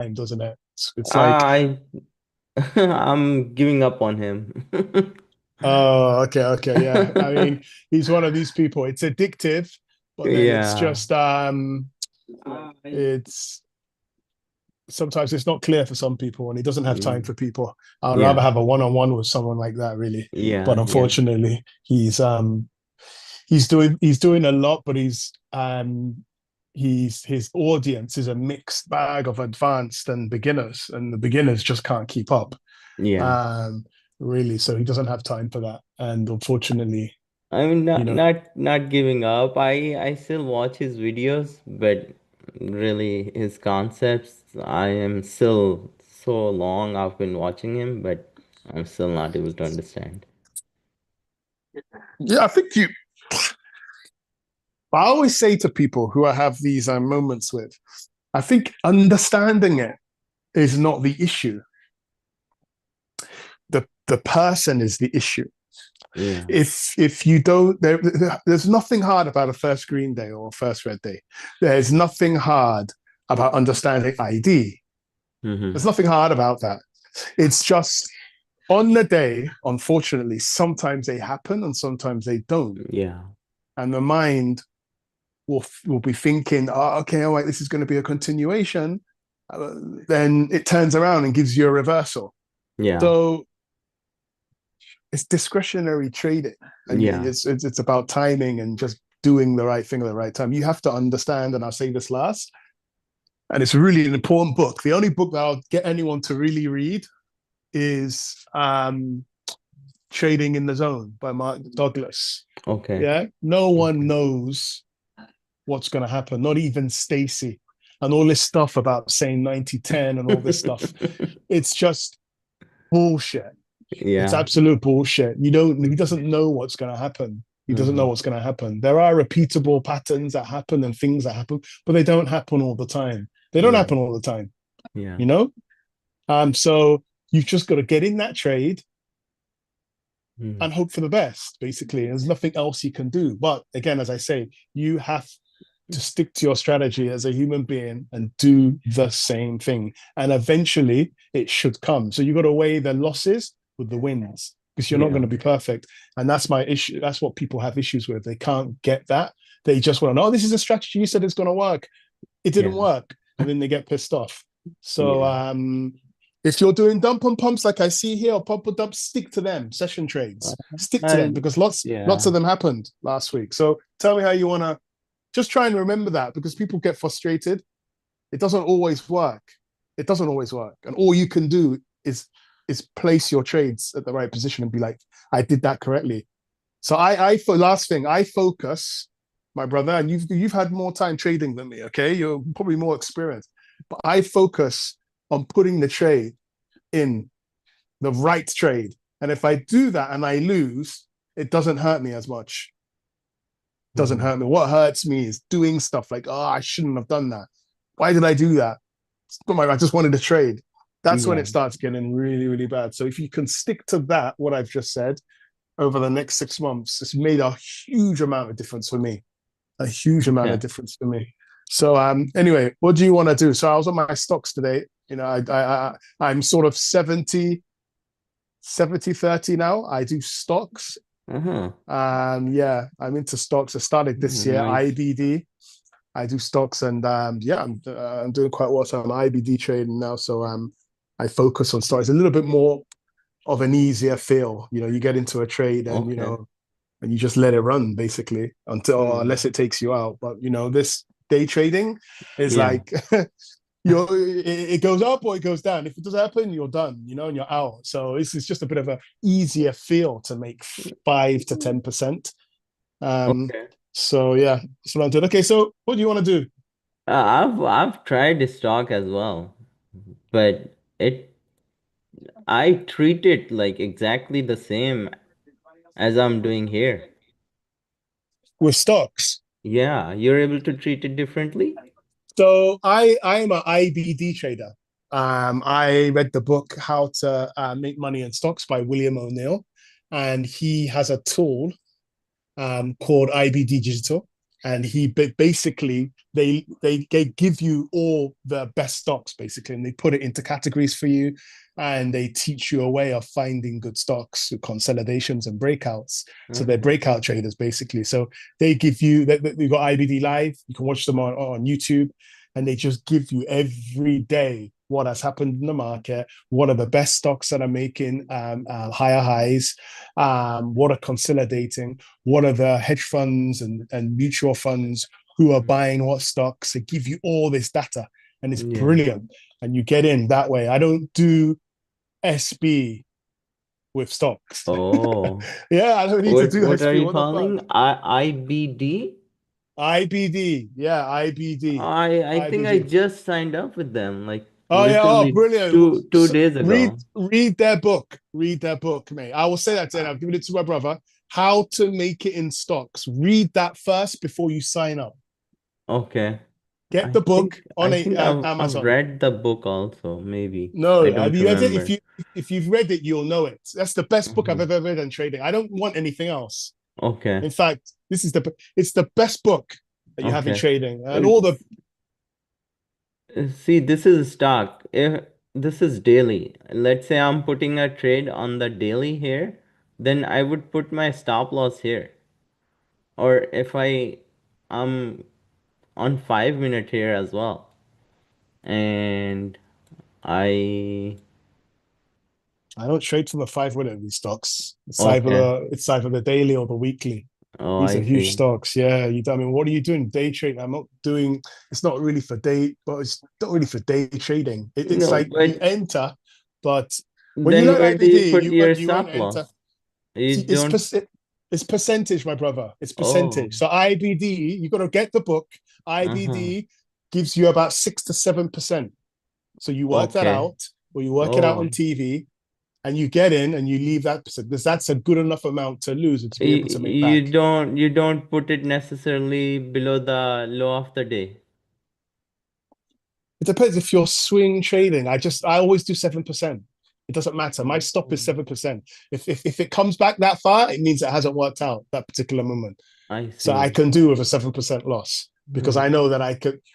time, doesn't it? It's like, I I'm giving up on him. oh, okay, okay, yeah. I mean, he's one of these people. It's addictive, but then it's Yeah. just it's sometimes it's not clear for some people, and he doesn't have time Mm. for people. I'd rather Yeah. have a one-on-one with someone like that, really. But Yeah. Yeah. unfortunately, he's doing a lot, but he's his audience is a mixed bag of advanced and beginners, and the beginners just can't keep up. Yeah. Um, really, so he doesn't have time for that, and unfortunately, I mean, you not know, not giving up. I still watch his videos, but really his concepts, I am still so long I've been watching him, but I'm still not able to understand. yeah, I think you. I always say to people who I have these moments with, I think understanding it is not the issue. The person is the issue. Yeah. If you don't, there's nothing hard about a first green day or a first red day. There's nothing hard about understanding ID. There's Mm-hmm. nothing hard about that. It's just on the day, unfortunately, sometimes they happen and sometimes they don't. Yeah. And the mind will be thinking, oh, okay, all right, this is going to be a continuation. Uh, then it turns around and gives you a reversal. Yeah. So it's discretionary trading. I mean, Yeah. it's about timing and just doing the right thing at the right time. You have to understand, and I'll say this last, and it's really an important book. The only book that I'll get anyone to really read is Trading in the Zone by Mark Douglas. Okay. Yeah, no one Okay. knows what's going to happen, not even Stacy, and all this stuff about saying 90-10 and all this stuff. It's just bullshit. It's Yeah. absolute bullshit. He doesn't know what's going to happen. He doesn't know Mm-hmm. what's going to happen. There are repeatable patterns that happen and things that happen, but they don't happen all the time. They don't Yeah. happen all the time, Yeah. you know? So you've just got to get in that trade Mm. and hope for the best, basically. There's nothing else you can do. But again, as I say, you have to stick to your strategy as a human being and do the same thing. And eventually it should come. So you got to weigh the losses with the wins because you're not going Yeah. to be perfect. And that's my issue. That's what people have issues with. They can't get that. They just want to know, oh, this is a strategy. You said it's going to work. It didn't Yeah. work. And then they get pissed off. So Yeah. if you're doing dump and pumps like I see here, or pump and dump, stick to them. Session trades, stick to them I because lots yeah. of them happened last week. So tell me how you want to just try and remember that because people get frustrated. It doesn't always work. It doesn't always work. And all you can do is place your trades at the right position and be like, I did that correctly. So for last thing, I focus, my brother, and you've had more time trading than me, okay? You're probably more experienced. But I focus on putting the trade in the right trade. And if I do that and I lose, it doesn't hurt me as much. Doesn't Mm-hmm. hurt me. What hurts me is doing stuff like, oh, I shouldn't have done that. Why did I do that? I just wanted to trade. That's when Yeah. it starts getting really, really bad. So if you can stick to that, what I've just said, over the next 6 months, it's made a huge amount of difference for me. A huge amount of Okay. difference for me. So anyway, what do you want to do? So I was on my stocks today. I'm sort of 70-30 now. I do stocks. Uh-huh. Yeah, I'm into stocks. I started this year, Nice. IBD. I do stocks, and yeah, I'm doing quite well. So I'm IBD trading now. So I focus on stocks. It's a little bit more of an easier feel. You get into a trade, and Okay. and you just let it run basically until Mm. unless it takes you out. But this day trading is Yeah. like it goes up or it goes down. If it doesn't happen, you're done, and you're out. So it's just a bit of a easier feel to make 5 to 10%. Um, Okay. so yeah, that's what I'm doing. Okay, so what do you want to do? I've tried the stock as well, but I treat it like exactly the same as I'm doing here. With stocks? Yeah, you're able to treat it differently? So I am an IBD trader. I read the book How to Make Money in Stocks by William O'Neill, and he has a tool called IBD Digital. and basically they give you all the best stocks basically, and they put it into categories for you, and they teach you a way of finding good stocks, consolidations and breakouts. So they're Okay. breakout traders basically. So they give you that. We've got IBD Live. You can watch them on YouTube, and they just give you every day what has happened in the market, what are the best stocks that are making higher highs, what are consolidating, what are the hedge funds and mutual funds who are buying what stocks. They give you all this data, and it's Yeah. brilliant. And you get in that way. I don't do SB with stocks. Oh, Yeah, I don't need to do what are SB. you What the fuck? calling? IBD? IBD. Yeah, IBD. I think I IBD. just signed up with them like Oh yeah, oh literally brilliant. two days Read ago. read their book. Read their book, mate. I will say that to I've given it to my brother. How to make it in stocks. Read that first before you sign up. Okay. Get the book on I think I've Amazon. read the book also, maybe. I No, have don't you read it? remember. If you've read it, you'll know it. That's the best book I've Mhm. ever read on trading. I don't want anything else. Okay. In fact, it's the best book that you have in Okay. trading, and Uh, all the See, this is stock. If this is daily, let's say I'm putting a trade on the daily here, then I would put my stop loss here. Or if I'm on 5 minute here as well, and I I don't trade from the 5 minute of these stocks. okay. It's either the daily or the weekly. Oh, These are I huge see. stocks. Yeah, I mean, what are you doing? Day trading? I'm not doing. It's not really for day, but it's not really for day trading. It's No, like you but enter, but when you then learn where do you IBD, put your you won't stop enter. loss? You See, don't. it's percentage, my brother. It's Oh, percentage. So IBD, you got to get the book. uh-huh. IBD gives you about 6 to 7%. So you work that Okay. out, or you work it out Oh, on TV, and you get in and you leave that because that's a good enough amount to lose and to be able to make back. you don't put it necessarily below the low of the day. It depends if you're swing trading. I always do 7%. It doesn't matter. My stop is Oh, 7%. If it comes back that far, it means it hasn't worked out that particular moment. I So I see. can do with a 7% loss because Hmm. I know that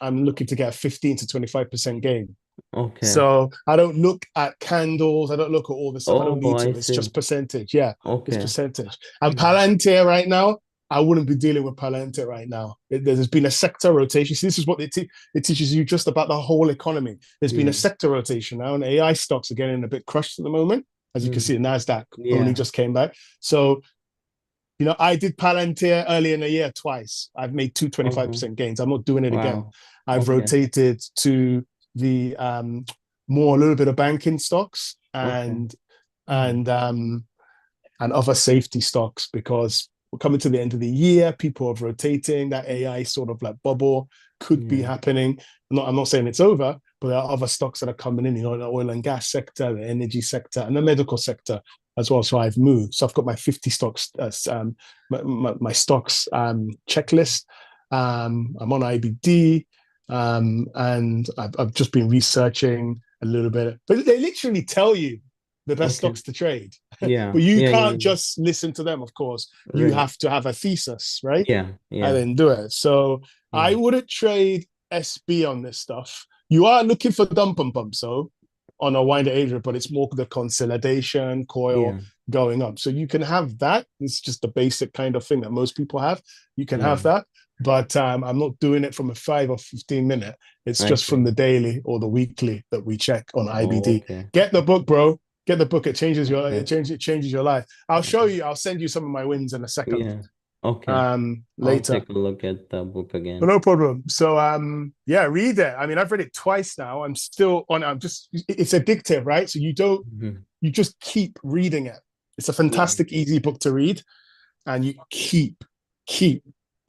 I'm looking to get a 15 to 25% gain. Okay. So I don't look at candles. I don't look at all this stuff. I don't Oh, need I to. It's see. just percentage. Yeah, it's Okay. percentage. And Palantir right now, I wouldn't be dealing with Palantir right now. There's been a sector rotation. See, this is what it teaches you just about the whole economy. There's been a Yeah. sector rotation now, and AI stocks are getting a bit crushed at the moment. As you can Hmm. see, the Nasdaq only Yeah. just came back. So I did Palantir early in the year twice. I've made two Oh, 25% gains. I'm not doing it again. wow. I've Okay. rotated to the more a little bit of banking stocks Okay. and and other safety stocks because we're coming to the end of the year. People are rotating. That AI sort of like bubble could be Yeah. happening. I'm not saying it's over, but there are other stocks that are coming in, the oil and gas sector, the energy sector, and the medical sector as well. So I've moved. So I've got my 50 stocks, my stocks checklist. I'm on IBD, and I've just been researching a little bit. But they literally tell you the best Okay. stocks to trade. Yeah. But you Yeah. Yeah. can't Yeah. just listen to them, of course. You Right. have to have a thesis, right? Yeah. And Yeah. then do it. So I Yeah. wouldn't trade SB on this stuff. You are looking for dump and pump, so on a wider area, but it's more the consolidation, coil Yeah. going up. So you can have that. It's just the basic kind of thing that most people have. You can Yeah. have that. But I'm not doing it from a 5 or 15 minute. It's I just from see. the daily or the weekly that we check on Oh, IBD. okay. Get the book, bro. Get the book. Okay. It changes your life. I'll show you. I'll send you some of my wins in a second. Yeah. Okay. I'll Later. take a look at the book again. No problem. So yeah, read it. I mean, I've read it twice now. I'm just it's addictive, right? So Mhm. you just keep reading it. It's a Yeah. fantastic, easy book to read, and you keep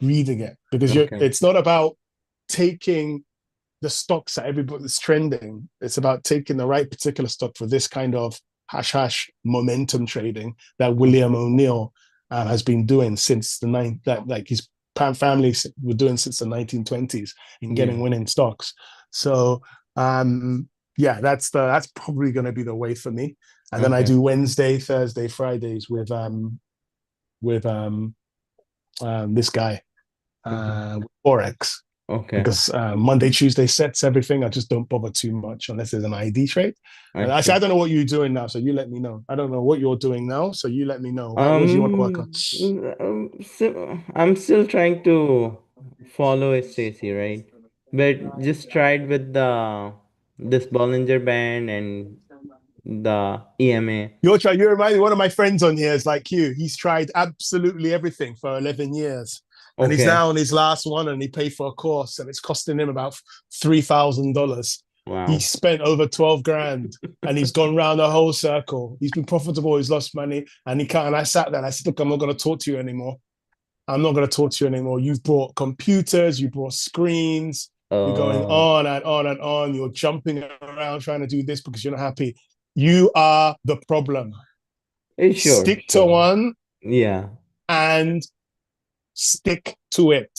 reading it because Okay. it's not about taking the stocks that everybody's trending. It's about taking the right particular stock for this kind of hash momentum trading that William Okay. O'Neill has been doing since the ninth. That like his family were doing since the 1920s in Yeah. getting winning stocks. So yeah, that's probably going to be the way for me. And then I Okay. do Wednesday, Thursday, Fridays with this guy. Mhm. Forex Okay. because Monday, Tuesday sets everything. I just don't bother too much unless there's an ID trade. And I say, I Okay. don't know what you're doing now, so you let me know. I don't know what you're doing now, so you let me know. What do you want to work on? So I'm still trying to follow Stacy, right? But just tried with the this Bollinger Band and the EMA. You're trying. You remind me. One of my friends on here is like you. He's tried absolutely everything for 11 years, and he's Okay. now on his last one, and he paid for a course, and it's costing him about $3,000. He Wow. spent over 12 grand, and he's gone round the whole circle. He's been profitable. He's lost money, and he can't. And I sat there, and I said, "Look, I'm not going to talk to you anymore. I'm not going to talk to you anymore. You've brought computers, you brought screens." You're going Oh, on and on and on. You're jumping around trying to do this because you're not happy. You are the problem. sure, Stick to sure. one Yeah, and stick to it.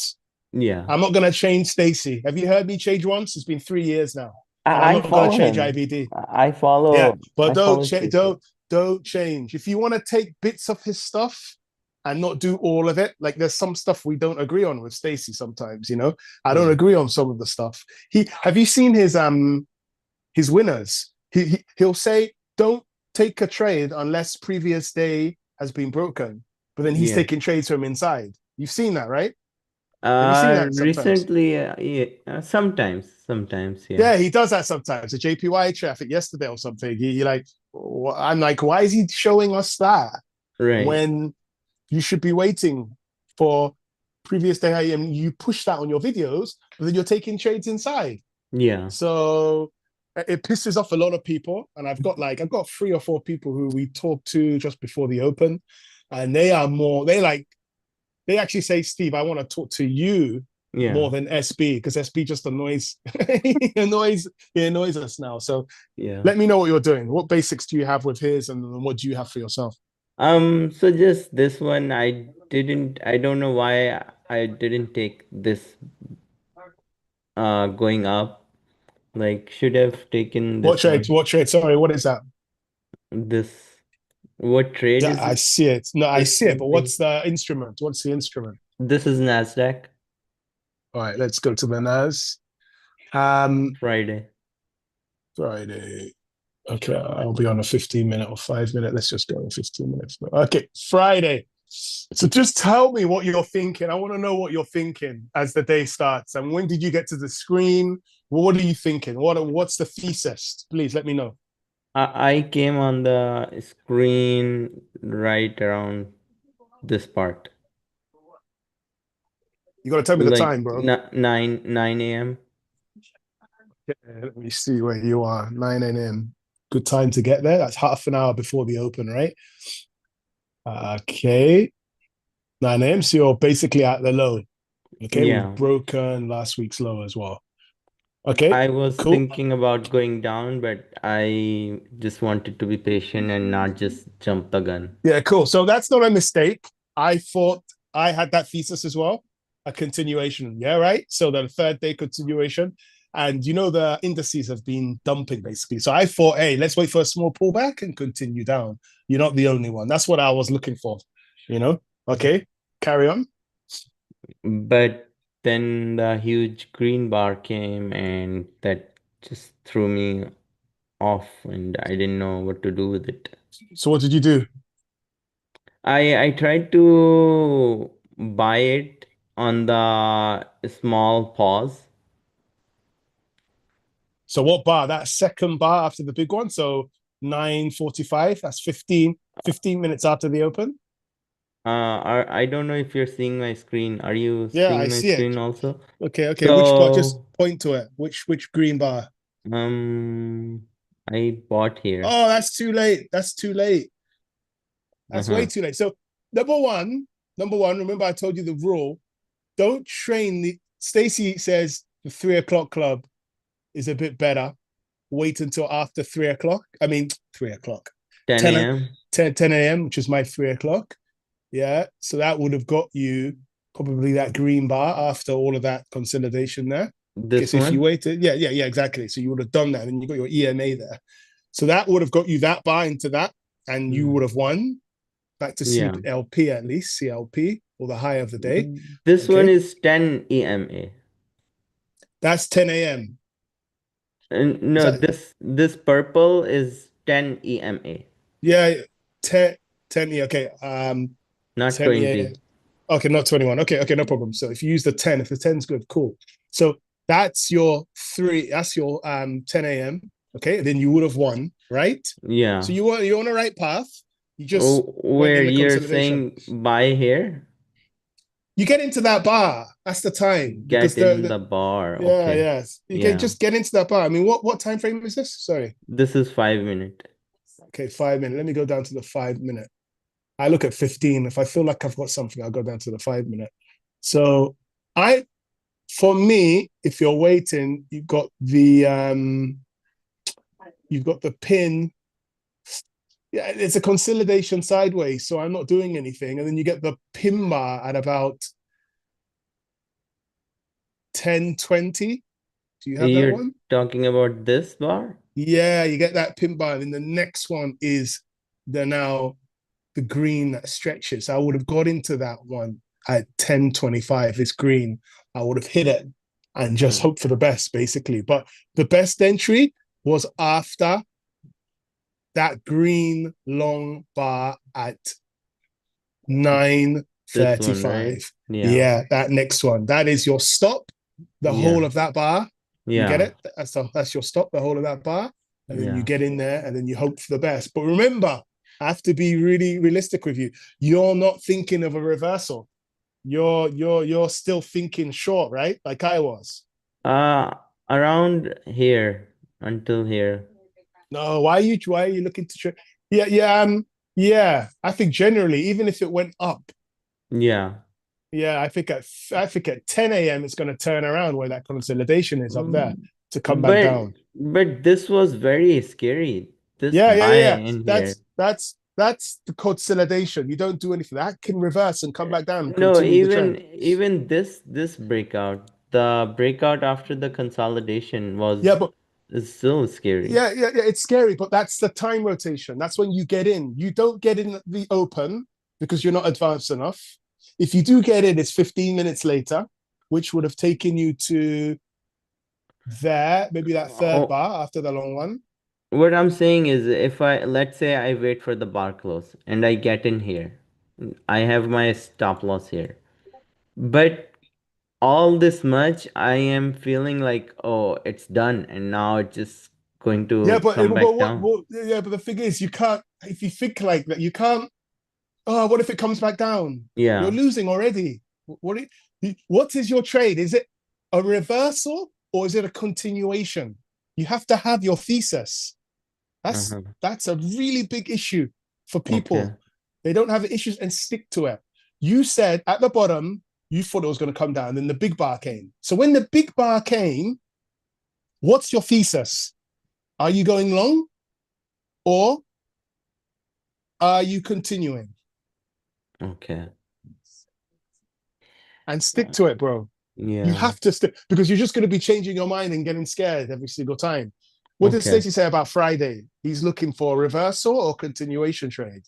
yeah. I'm not going to change Stacy. Have you heard me change once? It's been 3 years now, and I'm I not going to follow change him. IBD. I Yeah, follow. but I follow Stacy. don't change. If you want to take bits of his stuff and not do all of it, like there's some stuff we don't agree on with Stacy sometimes. I don't Yeah. agree on some of the stuff. He have you seen his winners? He'll say don't take a trade unless previous day has been broken, but then he's Yeah. taking trades from inside. You've seen that, right? Have you seen that sometimes? Recently, yeah, sometimes, yeah. Yeah, he does that sometimes. The JPY traffic yesterday or something. I'm like, why is he showing us that Right. when you should be waiting for previous day? And you push that on your videos, but then you're taking trades inside. Yeah. So it pisses off a lot of people. And I've got 3 or 4 people who we talked to just before the open, and they actually say, Steve, I want to talk to you Yeah. more than SB because SB just annoys he annoys us now. So Yeah. let me know what you're doing. What basics do you have with his, and what do you have for yourself? So just this one, I don't know why I didn't take this going up. Like, should have taken What this trade? one. What trade? Sorry, what is that? This, what trade Yeah, is I it see it. No, I see it. But referring? what's the instrument? What's the instrument? This is Nasdaq All right, let's go to the NAS. Um, Friday. Friday. Okay, I'll be on a 15-minute or 5 minute. Let's just go in 15 minutes. Okay, Friday. So just tell me what you're thinking. I want to know what you're thinking as the day starts. And when did you get to the screen? What are you thinking? What's the thesis? Please let me know. I came on the screen right around this part, You got to tell me the like time, bro. 9 a.m. Yeah, let me see where you are. 9 a.m. Good time to get there. That's half an hour before the open, right? Okay. 9 a.m. So you're basically at the low. Okay. We've Yeah, broken last week's low as well. Okay. I was Cool. thinking about going down, but I just wanted to be patient and not just jump the gun. Yeah, cool. So that's not a mistake. I thought I had that thesis as well, a continuation. Yeah, right. So the third day continuation. And the indices have been dumping basically. So I thought, hey, let's wait for a small pullback and continue down. You're not the only one. That's what I was looking for. You know? Okay, carry on. But then the huge green bar came and that just threw me off and I didn't know what to do with it. So what did you do? I tried to buy it on the small pause. So what bar? That second bar after the big one. So 9:45. That's 15 minutes after the open. I don't know if you're seeing my screen. Are you Yeah, I seeing my see it. screen also? Okay. Which bar? Just So, point to it. Which green bar? I bought here. Oh, that's too late. That's too late. That's way Uh-huh. too late. So number one, remember I told you the rule. Don't train the Stacy says the 3 o'clock club is a bit better. Wait until after 3 o'clock. I mean 3 o'clock. 10 10 a.m. 10 a.m., which is my 3 o'clock. Yeah. So that would have got you probably that green bar after all of that consolidation there. This Guess if you one? waited, yeah, exactly. So you would have done that, and you got your EMA there. So that would have got you that bar into that, and you Mm. would have won back to Yeah. CLP at least, CLP. or the high of the day. This one Okay, is 10 EMA. that's 10 a.m. And Is no, that this purple is 10 EMA, yeah? 10 10 okay. not 10 a.m. 20. Okay, not 21. Okay, okay, no problem. So if you use the 10, if the 10's good, cool. So that's your three, that's your 10 a.m. Okay, then you would have won, right? So Yeah. you're on the right path. You just went Where in the you're consolidation. saying buy here, You get into that bar. That's the time because get in the bar. yeah, Okay. yes. You can Yeah. just get into that bar. I mean, what time frame is this? Sorry. This is 5 minute. Okay, 5 minute. Let me go down to the 5 minute. I look at 15. If I feel like I've got something, I'll go down to the 5 minute. So I for me, if you're waiting, you've got the pin. Yeah, it's a consolidation sideways, so I'm not doing anything. And then you get the pin bar at about 10:20. Do you have that You're one? talking about this bar? Yeah, you get that pin bar. And then the next one is the green that stretches. I would have got into that one at 10:25. It's green. I would have hit it and just Hmm. hope for the best, basically. But the best entry was after that green long bar at This one, right? 9:35. Yeah. Yeah, that next one. That is your stop, the whole Yeah. of that bar. You get Yeah. it? That's your stop, the whole of that bar. And then you Yeah. get in there and then you hope for the best. But remember, I have to be really realistic with you. You're not thinking of a reversal. You're still thinking short, right? Like I was. Uh, Around here until here. No, why are you looking to yeah, yeah. I think generally, even if it went up, Yeah. yeah, I think at 10 a.m. it's going to turn around where that consolidation is up there Mm, to come back But down. this was very scary. This Yeah, yeah, buy yeah, yeah. in here. That's the consolidation. You don't do anything. That can reverse and come back down and No, continue the trend. even this breakout, the breakout after the consolidation Yeah, was but is so scary. yeah. It's scary, but that's the time rotation. That's when you get in. You don't get in at the open because you're not advanced enough. If you do get in, it's 15 minutes later, which would have taken you to there, maybe that third Oh, bar after the long one. what I'm saying is if let's say I wait for the bar close and I get in here, I have my stop loss here. But all this much, I am feeling like, oh, it's done, and now it's just going Yeah, to but come back down. yeah, but the thing is, you can't. If you think like that, you can't. Oh, what if it comes back down? You're Yeah. losing already. What is your trade? Is it a reversal or is it a continuation? You have to have your thesis. That's Uh-huh. that's a really big issue for Okay. people. They don't have issues and stick to it. You said at the bottom you thought it was going to come down, then the big bar came. So when the big bar came, what's your thesis? Are you going long or are you continuing? Okay. And stick to it, bro. You Yeah. have to stick because you're just going to be changing your mind and getting scared every single time. What did Okay. Stacey say about Friday? He's looking for a reversal or continuation trade.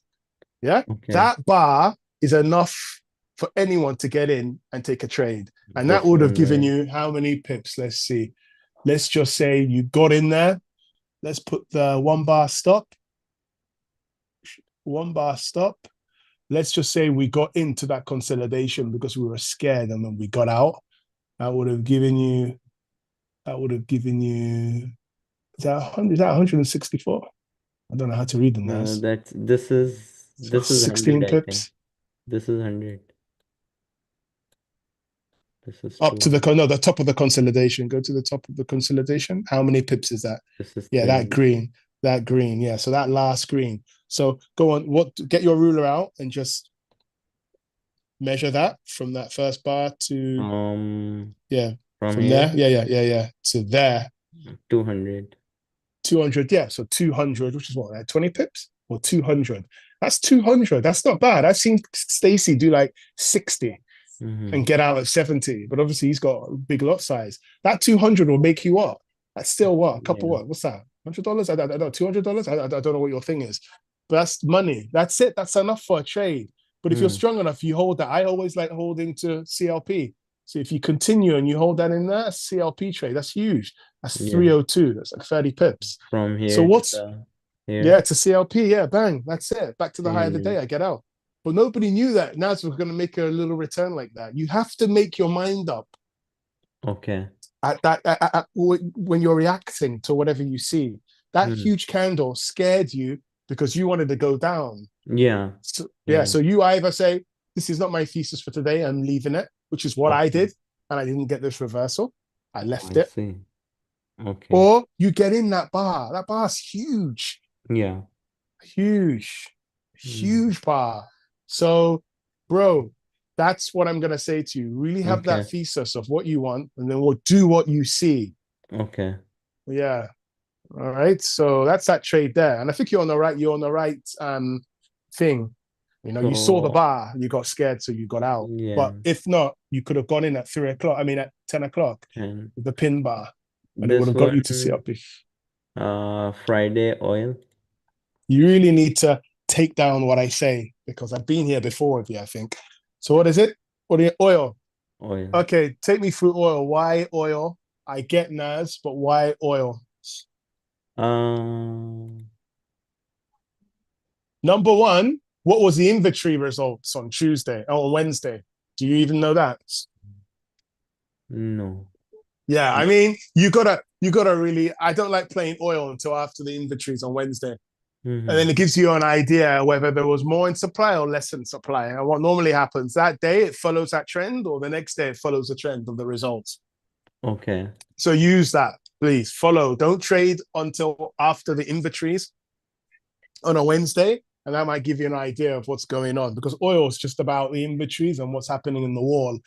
Yeah. Okay. That bar is enough for anyone to get in and take a trade. And that This would have one, given right? you how many pips? Let's see. Let's just say you got in there. Let's put the one bar stop. Let's just say we got into that consolidation because we were scared and then we got out. That would have given you, is that 100, is that 164? I don't know how to read the maths. That's So this is 100, 16 I think. pips This is 100. This is up to 200. the top of the consolidation. Go to the top of the consolidation. How many pips is that? This is Yeah, 300. that green. Yeah, so that last green. So go on, get your ruler out and just measure that from that first bar to yeah, From from there. here, Yeah. To there, 200. 200. Yeah, so 200, which is what, like 20 pips or 200. That's 200. That's not bad. I've seen Stacey do like 60 Mm-hmm. and get out at 70, but obviously he's got a big lot size. That 200 will make you what? That's still what? A couple Yeah. what? What's that? $100? I don't know. $200? I don't know what your thing is, but that's money. That's it. That's enough for a trade. But if you're Mm. strong enough, you hold that. I always like holding to CLP. So if you continue and you hold that in there, CLP trade, that's huge. That's Yeah. 302. That's like 30 pips. From So here to what's the here. yeah, to CLP, yeah, bang, that's it. Back to the high of the And day, I get out. But nobody knew that Nas was going to make a little return like that. You have to make your mind up okay. at that when you're reacting to whatever you see. That Mm. huge candle scared you because you wanted to go down. Yeah. So, yeah, Yeah. so you either say, this is not my thesis for today, I'm leaving it, which is what I Okay. did, and I didn't get this reversal. I left I it. see. Okay. Or you get in that bar. That bar's huge, Yeah. huge, Mm. huge bar. So, bro, that's what I'm gonna say to you. Really have that Okay. thesis of what you want, and then we'll do what you see. Okay. Yeah. All right. So that's that trade there. And I think you're on the right thing. You know, you saw the So bar, you got scared, so you got out. yeah. But if not, you could have gone in at 3 o'clock. I mean at 10 o'clock And with the pin bar, and it would this have got you to see one, up. If Friday oil. you really need to take down what I say, because I've been here before with you, I think. So what is it? What is it? Oil. Oil. Okay, take me through oil. Why oil? I get NAS, but why oil? Um, Number one, what was the inventory results on Tuesday or on Wednesday? Do you even know that? no. Yeah, I mean, you gotta really. I don't like playing oil until after the inventories on Wednesday, and then Mm-hmm. it gives you an idea whether there was more in supply or less in supply. And what normally happens that day, it follows that trend, or the next day, it follows the trend of the results. Okay. So use that, please. Follow. Don't trade until after the inventories on a Wednesday, and that might give you an idea of what's going on, because oil is just about the inventories and what's happening in the war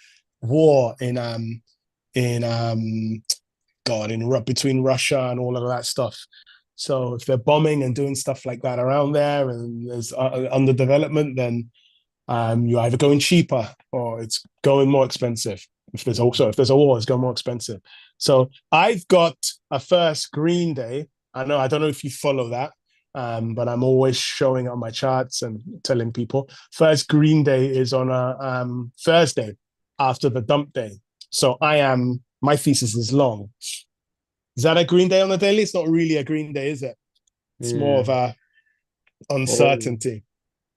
in God in between Russia and all of that stuff. So if they're bombing and doing stuff like that around there, and there's under development, then you're either going cheaper or it's going more expensive. If there's a war, it's going more expensive. So I've got a first green day. I don't know if you follow that, but I'm always showing on my charts and telling people first green day is on a Thursday after the dump day. So my thesis is long. Is that a green day on the daily? It's not really a green day, is it? It's more Yeah. of a Oh, uncertainty.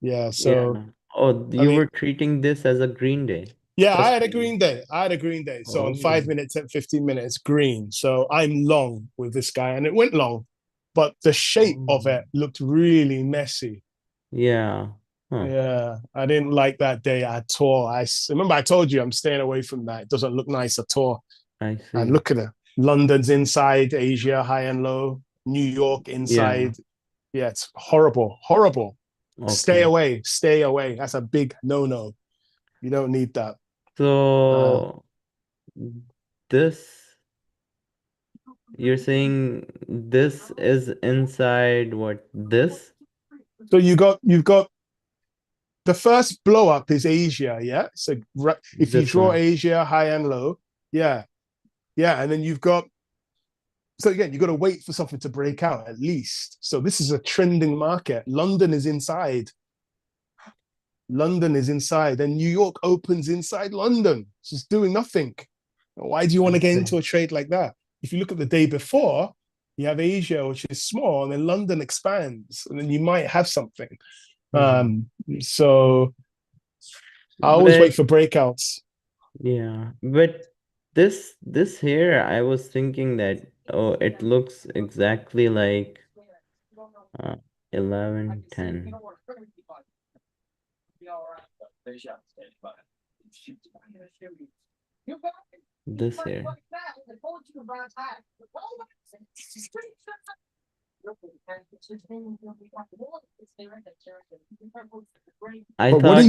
Yeah. yeah. So Oh, I you mean, were treating this as a green day. yeah, I First had a green. green day. I had a green day. So on Oh, 5 minutes, 15 minutes, green. So I'm long with this guy, and it went long, but the shape of oh. it looked really messy. Yeah. Huh. Yeah, I didn't like that day at all. Remember I told you I'm staying away from that. It doesn't look nice at all. I And see. look at it. London's inside, Asia high and low, New York Yeah. inside. Yeah, it's horrible, horrible. Stay Okay. away, stay away. That's a big no-no. You don't need that. Uh, So this, you're saying this is inside what this? so you've got the first blow up is Asia, yeah. So if you This draw one. Asia high and low, yeah, yeah, and then you've got so again you've got to wait for something to break out at least. So this is a trending market. London is inside. London is inside, and New York opens inside London. It's just doing nothing. Why do you want I to get see. into a trade like that? If you look at the day before, you have Asia, which is small, and then London expands, and then you might have something. Hmm. So I always wait But for breakouts. yeah, but this here, I was thinking that oh, it looks exactly like uh, 11:10. This here. I But thought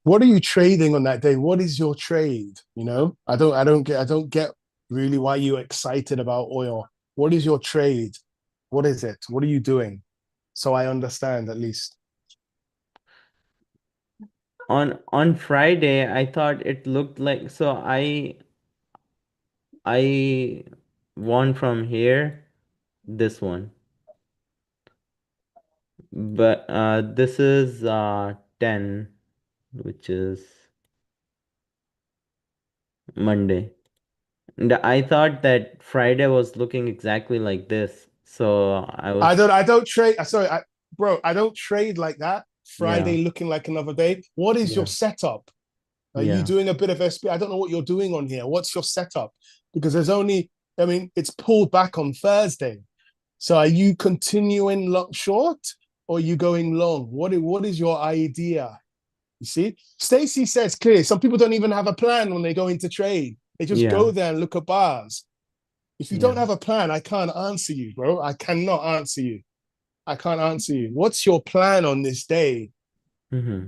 what are you trading on that day? What is your trade? You know, I don't get really why you're excited about oil. What is your trade? What is it? What are you doing? So I understand at least. on Friday, I thought it looked like so I won from here, this one. But this is 10. which is Monday. And I thought that Friday was looking exactly like this. So I was, I don't trade. Sorry, bro, I don't trade like that. yeah, Friday looking like another day. What is your yeah, setup? Are you yeah. doing a bit of SP? I don't know what you're doing on here. What's your setup? Because there's only, I mean, it's pulled back on Thursday. So are you continuing short or are you going long? What is your idea? You see, Stacy says clearly some people don't even have a plan when they go into trade. They just go Yeah, there and look at bars. If you don't yeah. have a plan, I can't answer you, bro. I cannot answer you. I can't answer you. What's your plan on this day? Hmm.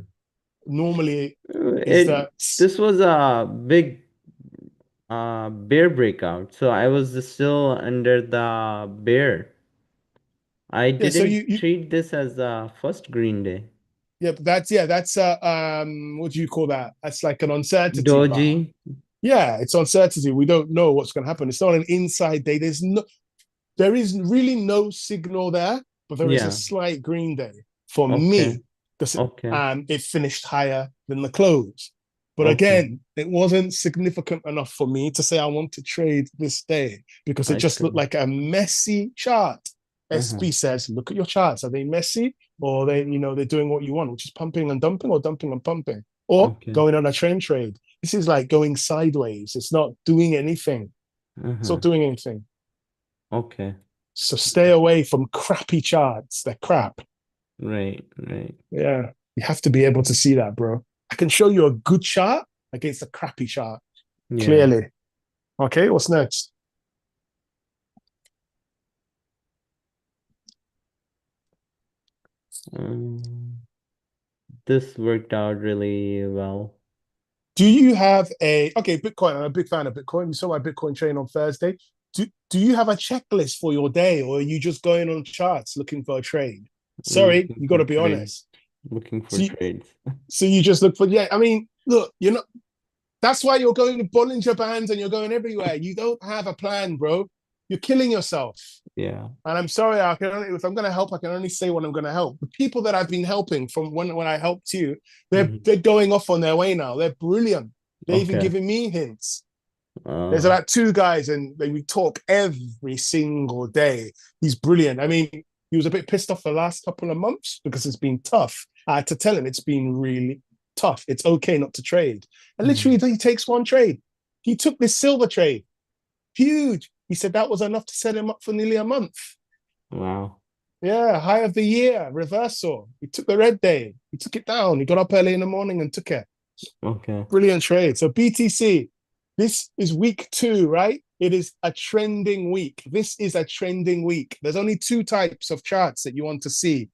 Normally, is It that this was a big bear breakout. So I was still under the bear. I yeah? So didn't you treat this as the first green day. yeah, that's what do you call that? That's like an uncertainty Doji. bar. Yeah, it's uncertainty. We don't know what's going to happen. It's not an inside day. There is really no signal there, but there is a Yeah. slight green day for Okay. me because Okay. it finished higher than the close. But Okay. again, it wasn't significant enough for me to say I want to trade this day because it I just looked see. like a messy chart. Uh-huh. SB says, look at your charts. Are they messy or they're doing what you want, which is pumping and dumping or dumping and pumping or Okay. going on a trend trade? This is like going sideways. It's not doing anything. It's not Uh-huh. doing anything. Okay. So stay away from crappy charts. They're crap. Right. Right. Yeah. You have to be able to see that, bro. I can show you a good chart against a crappy chart. Yeah. Clearly. Okay, what's next? Um, this worked out really well. Do you have Bitcoin? I'm a big fan of Bitcoin. You saw my Bitcoin train on Thursday. Do you have a checklist for your day, or are you just going on charts looking for a trade? Sorry, Looking you got for to be trade. honest. Looking for So you, trades. so you just look for, yeah. I mean, look, you're not. That's why you're going to Bollinger Bands and you're going everywhere. You don't have a plan, bro. You're killing yourself. Yeah. And I'm sorry, if I'm going to help, I can only say what I'm going to help. The people that I've been helping from when I helped you, Hmm. they're going off on their way now. They're brilliant. They're even Okay. giving me hints. There's Uh, about two guys, and we talk every single day. He's brilliant. I mean, he was a bit pissed off the last couple of months because it's been tough. I had to tell him it's been really tough. It's okay not to trade. And literally, mhm. he takes one trade. He took this silver trade, huge. He said that was enough to set him up for nearly a month. Wow. Yeah, high of the year, reversal. He took the red day. He took it down. He got up early in the morning and took it. Okay. Brilliant trade. So BTC, this is week 2, right? It is a trending week. This is a trending week. There's only 2 types of charts that you want to see.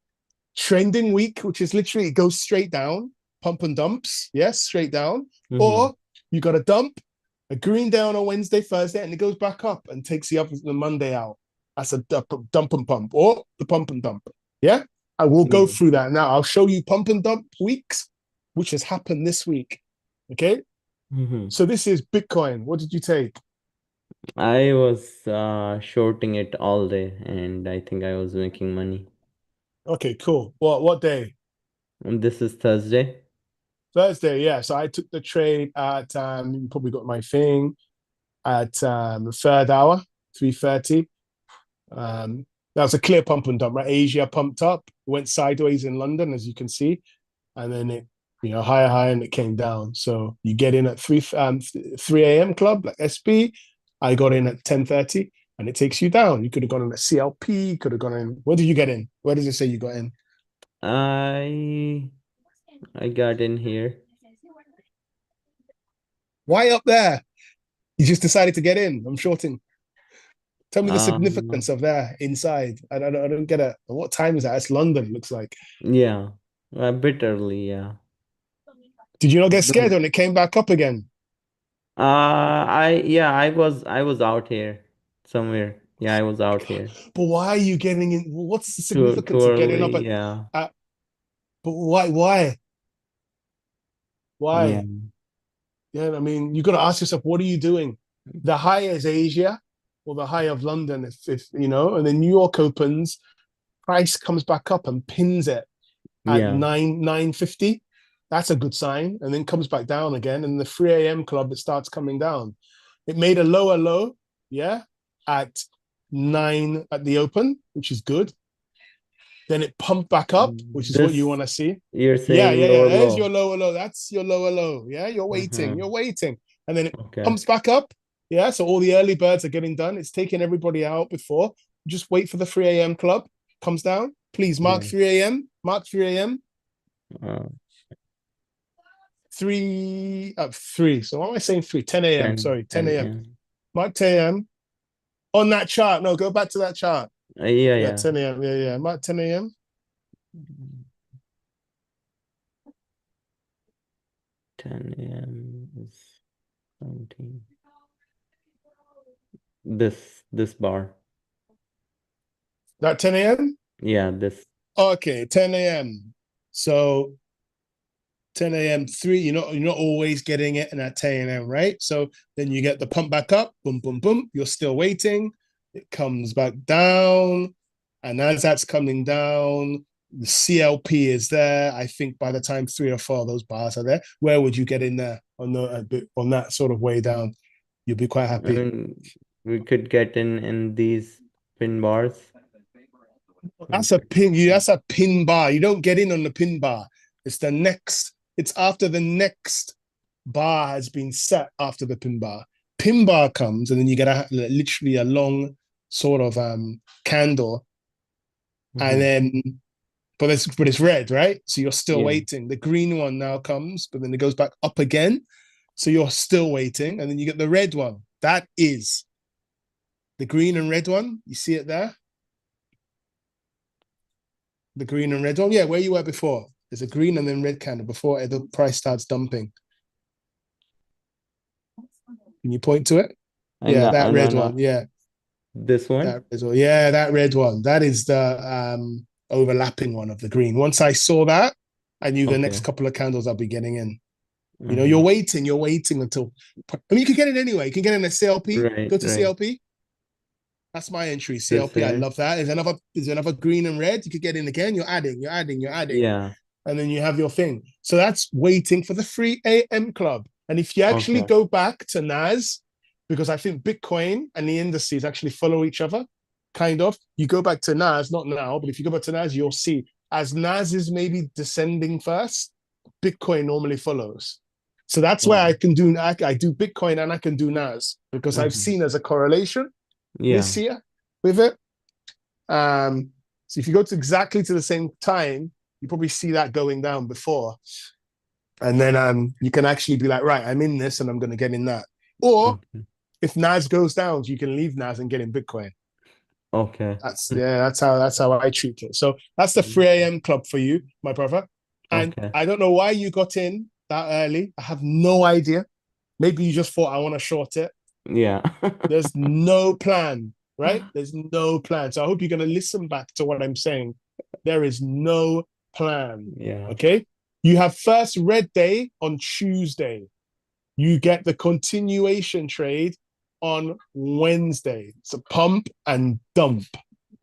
Trending week, which is literally it goes straight down, pump and dumps, yes, straight down. Hmm. Or you got a dump, a green down on Wednesday, Thursday, and it goes back up and takes the Monday out. That's a dump and pump or the pump and dump. Yeah, I will go Yeah. through that now. I'll show you pump and dump weeks, which has happened this week. Okay, Hmm. so this is Bitcoin. What did you take? I was shorting it all day and I think I was making money. Okay, cool. What day? And this is Thursday. Thursday. Yeah. So I took the trade at you probably got my thing at the third hour, 3:30. That was a clear pump and dump, right? Asia pumped up, went sideways in London, as you can see, and then it, higher, and it came down. So you get in at 3 a.m. club like SB. I got in at 10:30, and it takes you down. You could have gone in at CLP. Could have gone in. Where did you get in? Where does it say you got in? I I got in here. Why up there? You just decided to get in. I'm shorting. Tell me the significance Um, of that inside. I don't get it. What time is that? It's London, looks like. yeah, a bit early, yeah. Did you not get scared But when it came back up again? I was out here somewhere. Yeah, I was out here. But why are you getting in? What's the Too significance of getting up early, yeah. at but why? Yeah. Why? Yeah, I mean, you got to ask yourself, what are you doing? The high is Asia or the high of London, if and then New York opens, price comes back up and pins it at Yeah. 950. That's a good sign. And then comes back down again. And the 3 a.m. club, it starts coming down. It made a lower low, yeah, at 9 at the open, which is good. Then it pumped back up, which is what you This want to see. you're Yeah, saying yeah, yeah. lower There's your low. lower low. That's your lower low. Yeah, you're waiting. Uh-huh. You're waiting. And then it Okay. pumps back up. Yeah, so all the early birds are getting done. It's taking everybody out before. Just wait for the 3 a.m. club. Comes down. Please mark Yeah. 3 a.m. Mark 3 a.m. Uh, 3. So why am I saying 3? 10 a.m. 10, Sorry, 10 10 a.m. a.m. Mark 10 a.m. On that chart. No, go back to that chart. Yeah, Yeah, yeah. 10 a.m. Yeah, yeah. Mark 10 a.m. 10 a.m. is 17. This bar. That 10 a.m. Yeah, this. Okay, 10 a.m. So 10 a.m. 3, you're not always getting it in at 10 a.m., right? So then you get the pump back up, boom, boom, boom. You're still waiting. It comes back down. And as that's coming down, the CLP is there. I think by the time 3 or 4 of those bars are there, where would you get in there on that sort of way down? You'll be quite I happy. mean, we could get in these pin bars. That's a pin bar. You don't get in on the pin bar. It's after the next bar has been set after the pin bar. Pin bar comes, and then you get literally a long sort of candle, and Mhm. then but it's red, right? So you're still Yeah. waiting. The green one now comes, but then it goes back up again. So you're still waiting, and then you get the red one. That is the green and red one. You see it there? The green and red one. Yeah, where you were before. There's a green and then red candle before the price starts dumping. Can you point to it? Yeah, that I red know one. Yeah, this one. that red one. Yeah, that red one. That is the overlapping one of the green. Once I saw that, I knew the next Okay. couple of candles I'll be getting in. Uh-huh. You're waiting until. I mean, you can get it anyway. You can get in a CLP. Right, Go to right. CLP. That's my entry. This CLP. I here. love that. There's another green and red. You could get in again. You're adding. You're adding. You're adding. Yeah. And then you have your thing. So that's waiting for the 3 a.m. club. And if you actually Okay. go back to NAS, because I think Bitcoin and the indices actually follow each other, kind of. You go back to NAS, not now, but if you go back to NAS, you'll see as NAS is maybe descending first, Bitcoin normally follows. So that's why Wow. I do Bitcoin and I can do NAS because I've Mhm. seen as a correlation Yeah. this year with it. So if you go to exactly to the same time, you probably see that going down before. And then you can actually be like, right, I'm in this and I'm going to get in that. Or Okay. if NAS goes down, you can leave NAS and get in Bitcoin. Okay. That's how I treat it. So that's the 3 a.m. club for you, my brother. And Okay. I don't know why you got in that early. I have no idea. Maybe you just thought I want to short it. Yeah. There's no plan, right? There's no plan. So I hope you're going to listen back to what I'm saying. There is no plan. Yeah. Okay. You have first red day on Tuesday. You get the continuation trade on Wednesday. It's a pump and dump.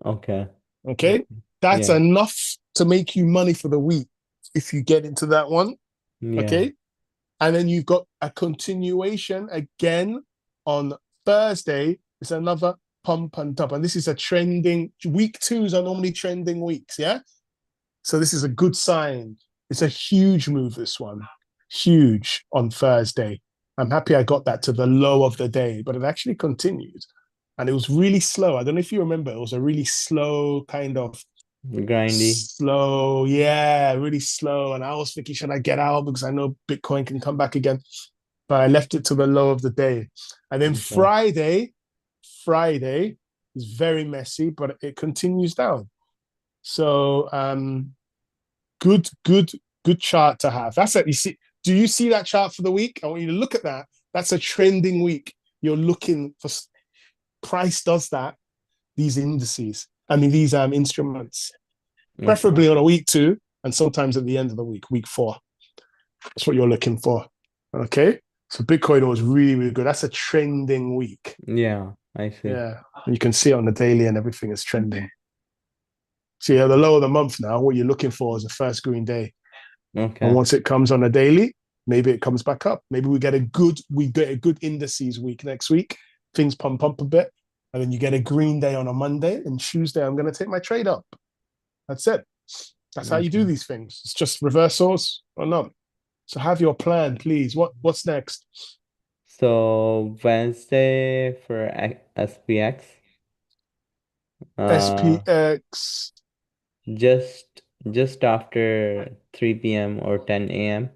Okay. Okay. That's Yeah. enough to make you money for the week if you get into that one. Yeah. Okay. And then you've got a continuation again on Thursday. It's another pump and dump. And this is a trending week. Twos are normally trending weeks. Yeah. So this is a good sign. It's a huge move, this one. Huge on Thursday. I'm happy I got that to the low of the day, but it actually continued. And it was really slow. I don't know if you remember, it was a really slow kind of Grindy. slow, yeah, really slow. And I was thinking, should I get out because I know Bitcoin can come back again? But I left it to the low of the day. And then Okay. Friday is very messy, but it continues down. So good chart to have. That's it. You see, do you see that chart for the week? I want you to look at that. That's a trending week. You're looking for price does that, these indices. I mean these instruments. Okay. Preferably on a week 2, and sometimes at the end of the week 4. That's what you're looking for. Okay. So Bitcoin was really, really good. That's a trending week. Yeah, I see. Yeah. And you can see it on the daily and everything is trending. So yeah, the low of the month now, what you're looking for is the first green day. And Okay. once it comes on a daily, maybe it comes back up. Maybe we get a good indices week next week. Things pump up a bit, and then you get a green day on a Monday, and Tuesday I'm going to take my trade up. That's it. That's how you do Okay. these things. It's just reversals or not. So have your plan, please. What's next? So Wednesday for SPX, uh, SPX just just after 3 p.m. or 10 a.m.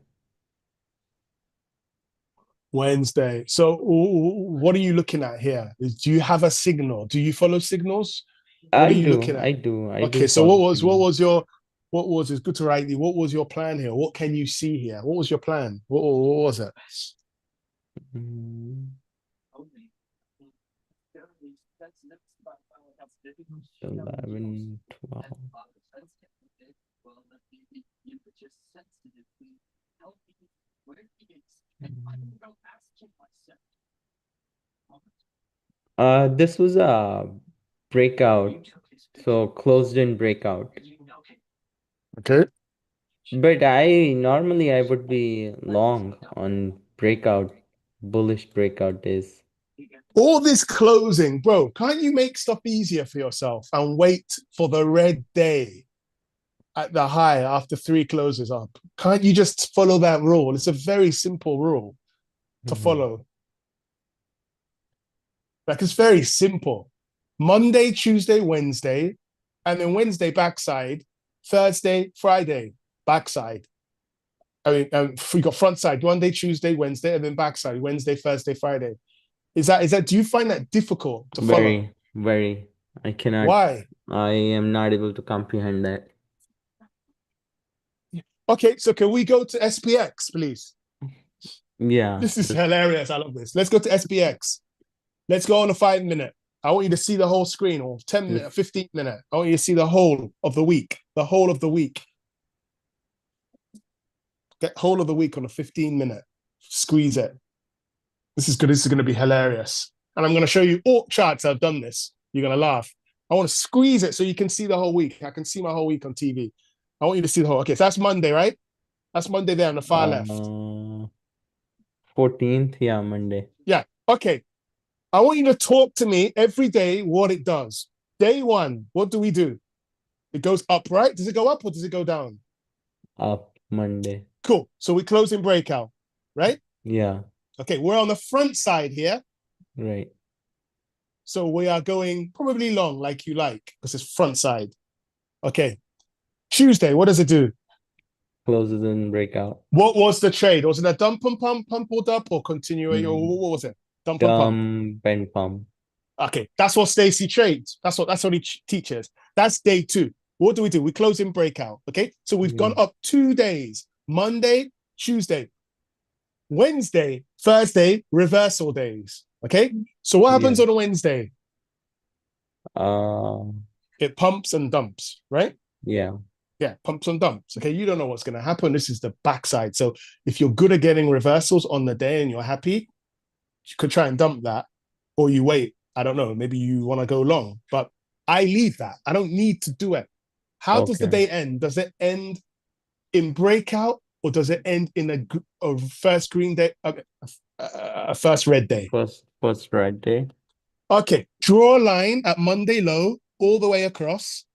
Wednesday. So what are you looking at here? Do you have a signal? Do you follow signals? What are I you do, looking at? I do, I do Okay, so follow what signal. was your what was it's good to write you. What was your plan here? What can you see here? What was your plan? What was it? Mm, 11, 12. Mm. This was a breakout, so closed in breakout. Okay. But I would be long on breakout, bullish breakout days. All this closing, bro, can't you make stuff easier for yourself and wait for the red day at the high after three closes up? Can't you just follow that rule? It's a very simple rule to Mhm. follow. Like it's very simple. Monday, Tuesday, Wednesday, and then Wednesday backside, Thursday, Friday, backside. I mean, we got front side Monday, Tuesday, Wednesday, and then backside Wednesday, Thursday, Friday. Is that? Do you find that difficult to follow? Very, very. I cannot, Why? I am not able to comprehend that. Okay, so can we go to SPX, please? Yeah, This is hilarious. I love this. Let's go to SPX. Let's go on a 5 minute. I want you to see the whole screen, or 10 minute, this 15 minute. I want you to see the whole of the week. The whole of the week. Get whole of the week on a 15 minute. Squeeze it. This is good. This is going to be hilarious. And I'm going to show you all charts. I've done this. You're going to laugh. I want to squeeze it so you can see the whole week. I can see my whole week on TV. I want you to see the whole. Okay, so that's Monday, right? That's Monday there on the far left. uh 14th, yeah, Monday. Yeah. Okay. I want you to talk to me every day what it does. Day one, what do we do? It goes up, right? Does it go up or does it go down? Up Monday. Cool. So we close in breakout, right? Yeah, Okay, we're on the front side here. right. So we are going probably long like you like because it's front side. Okay. Tuesday, what does it do? Closes in breakout. What was the trade? Was it a dump and pump or up or continuing or Mm. what was it? Dump and pump. Dump and pump. Okay, that's what Stacy trades. That's what he teaches. That's day two. What do? We close in breakout. Okay, so we've Yeah. gone up 2 days: Monday, Tuesday, Wednesday, Thursday, reversal days. Okay, so what Yeah. happens on a Wednesday? Uh, It pumps and dumps, right? yeah. Yeah, pumps and dumps. Okay, you don't know what's going to happen. This is the backside. So if you're good at getting reversals on the day and you're happy, you could try and dump that, or you wait. I don't know. Maybe you want to go long, but I leave that. I don't need to do it. How does the Okay. day end? Does it end in breakout or does it end in a first green day, a first red day? First red day. Okay, draw a line at Monday low all the way across,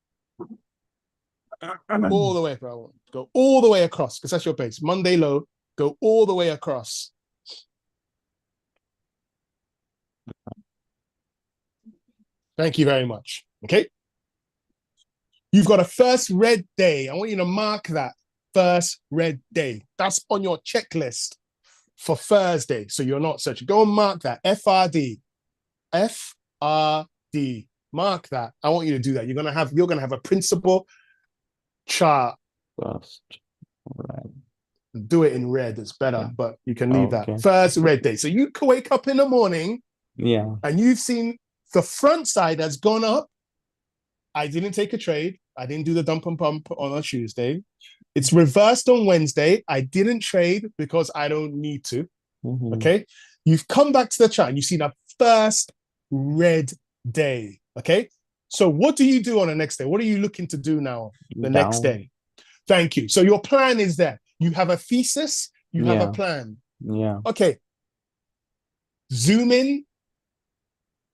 all the way across. Go all the way across because that's your base. Monday low, go all the way across. Thank you very much. Okay. You've got a first red day. I want you to mark that first red day. That's on your checklist for Thursday. So you're not searching. Go and mark that. FRD. FRD. Mark that. I want you to do that. You're gonna have a principal chart. First red. Do it in red. It's better, but you can leave that. Okay. First red day. So you can wake up in the morning Yeah. and you've seen the front side has gone up. I didn't take a trade. I didn't do the dump and pump on a Tuesday. It's reversed on Wednesday. I didn't trade because I don't need to. Mhm. Okay. You've come back to the chart and you've seen a first red day. Okay. So what do you do on the next day? What are you looking to do now? The next Down. day. Thank you. So your plan is there. You have a thesis, you have a Yeah. plan. Yeah. Okay, zoom in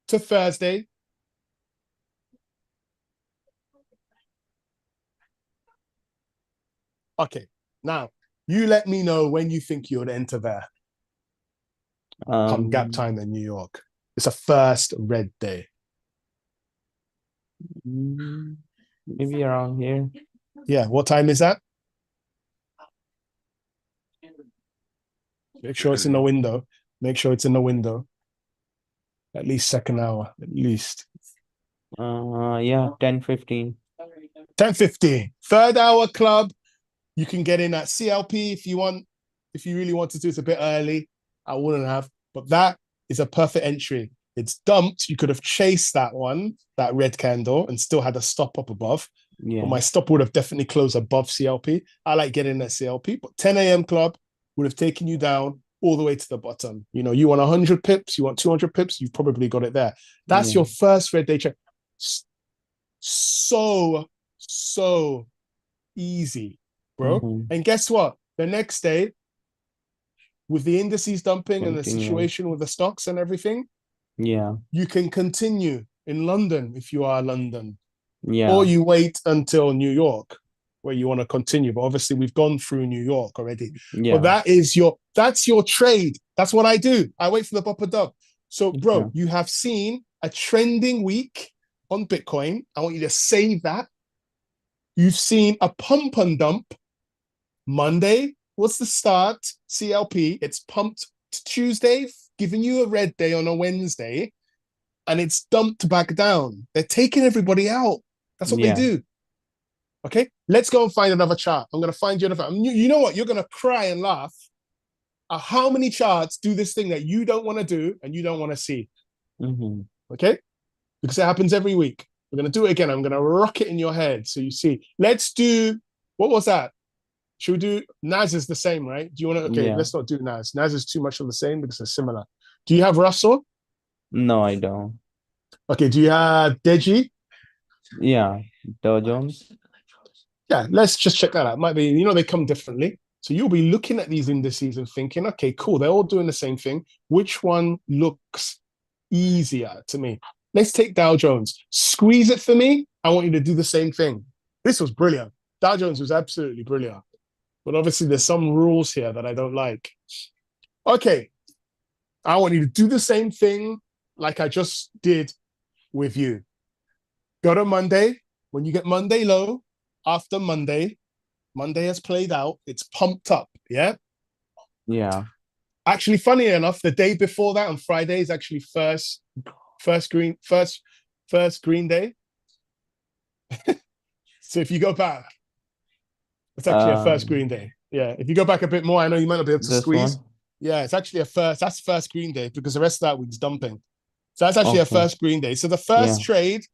to Thursday. Okay, now you let me know when you think you'll enter there come gap Um, time in New York. It's a first red day. Maybe around here. Yeah, what time is that? Make sure it's in the window. Make sure it's in the window. At least second hour, at least. Yeah, 10:15. 10:50. Third hour club. You can get in at CLP if you want. If you really want to do it a bit early, I wouldn't have. But that is a perfect entry. It's dumped. You could have chased that one, that red candle, and still had a stop up above. But Yeah. my stop would have definitely closed above CLP. I like getting at CLP, but 10 a.m. club would have taken you down all the way to the bottom. You know, you want 100 pips, you want 200 pips, you've probably got it there. That's Yeah. your first red day check. So, so easy, bro. Mhm. And guess what? The next day, with the indices dumping and the Continue. situation with the stocks and everything, Yeah. you can continue in London if you are London, or Yeah. you wait until New York where you want to continue. But obviously, we've gone through New York already. But Yeah. that's your trade. That's what I do. I wait for the bumper dump. So, Yeah. bro, you have seen a trending week on Bitcoin. I want you to save that. You've seen a pump and dump Monday. What's the start? CLP. It's pumped to Tuesday, giving you a red day on a Wednesday, and it's dumped back down. They're taking everybody out. That's what they Yeah. do. Okay, let's go and find another chart. I'm going to find you another. You know what? You're going to cry and laugh at how many charts do this thing that you don't want to do and you don't want to see. Mhm. Okay, because it happens every week. We're going to do it again. I'm going to rock it in your head so you see. Let's do, what was that? Should we do, NAS is the same, right? Do you want to, okay, Yeah. let's not do NAS. NAS is too much of the same because they're similar. Do you have Russell? No, I don't. Okay, do you have Deji? Yeah. Dow Jones. Yeah, let's just check that out. Might be, you know, they come differently. So you'll be looking at these indices and thinking, okay, cool, they're all doing the same thing. Which one looks easier to me? Let's take Dow Jones. Squeeze it for me. I want you to do the same thing. This was brilliant. Dow Jones was absolutely brilliant. But obviously, there's some rules here that I don't like. Okay, I want you to do the same thing like I just did with you. Go to Monday. When you get Monday low, after Monday, Monday has played out. It's pumped up. Yeah. Yeah. Actually, funny enough, the day before that on Friday is actually first green day. So if you go back, it's actually a first green Um, day. Yeah. If you go back a bit more, I know you might not be able to this squeeze. one. Yeah, it's actually a first. That's first green day because the rest of that week's dumping. So that's actually a Okay. first green day. So the Yeah. first trade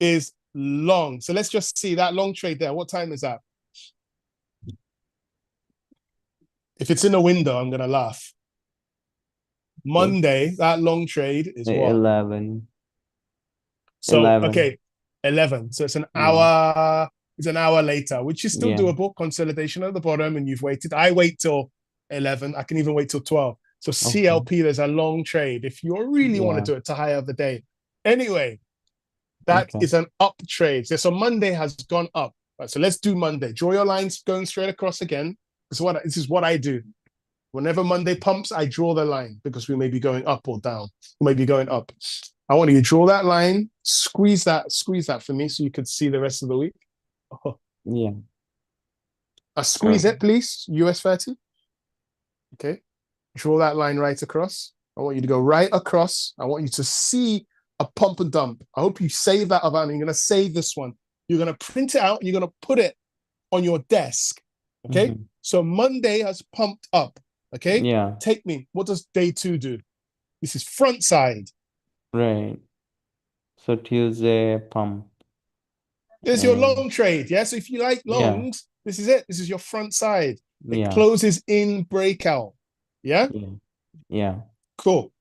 is long. So let's just see that long trade there. What time is that? If it's in a window, I'm gonna laugh. Monday, that long trade is what? 11. So 11. okay, 11. So it's an Yeah. hour. It's an hour later, which is still Yeah. doable. Consolidation at the bottom, and you've waited. I wait till 11. I can even wait till 12. So Okay. CLP, there's a long trade if you really want to Yeah. do it to high of the day. Anyway, that Okay. is an up trade. So Monday has gone up. Right, so let's do Monday. Draw your lines going straight across again. This is what I do. Whenever Monday pumps, I draw the line because we may be going up or down. We may be going up. I want you to draw that line, squeeze that for me so you could see the rest of the week. Oh, Yeah. squeeze it, Um, please. US 30. Okay. Draw that line right across. I want you to go right across. I want you to see a pump and dump. I hope you save that, Ivan. You're going to save this one. You're going to print it out. You're going to put it on your desk. Okay. mhm. So Monday has pumped up. Okay. Yeah. Take me. What does day two do? This is front side. Right. So Tuesday pump. There's your And long trade. Yeah. So if you like yeah. longs, this is it. This is your front side. It Yeah. closes in breakout. Yeah. Yeah. Yeah. Cool.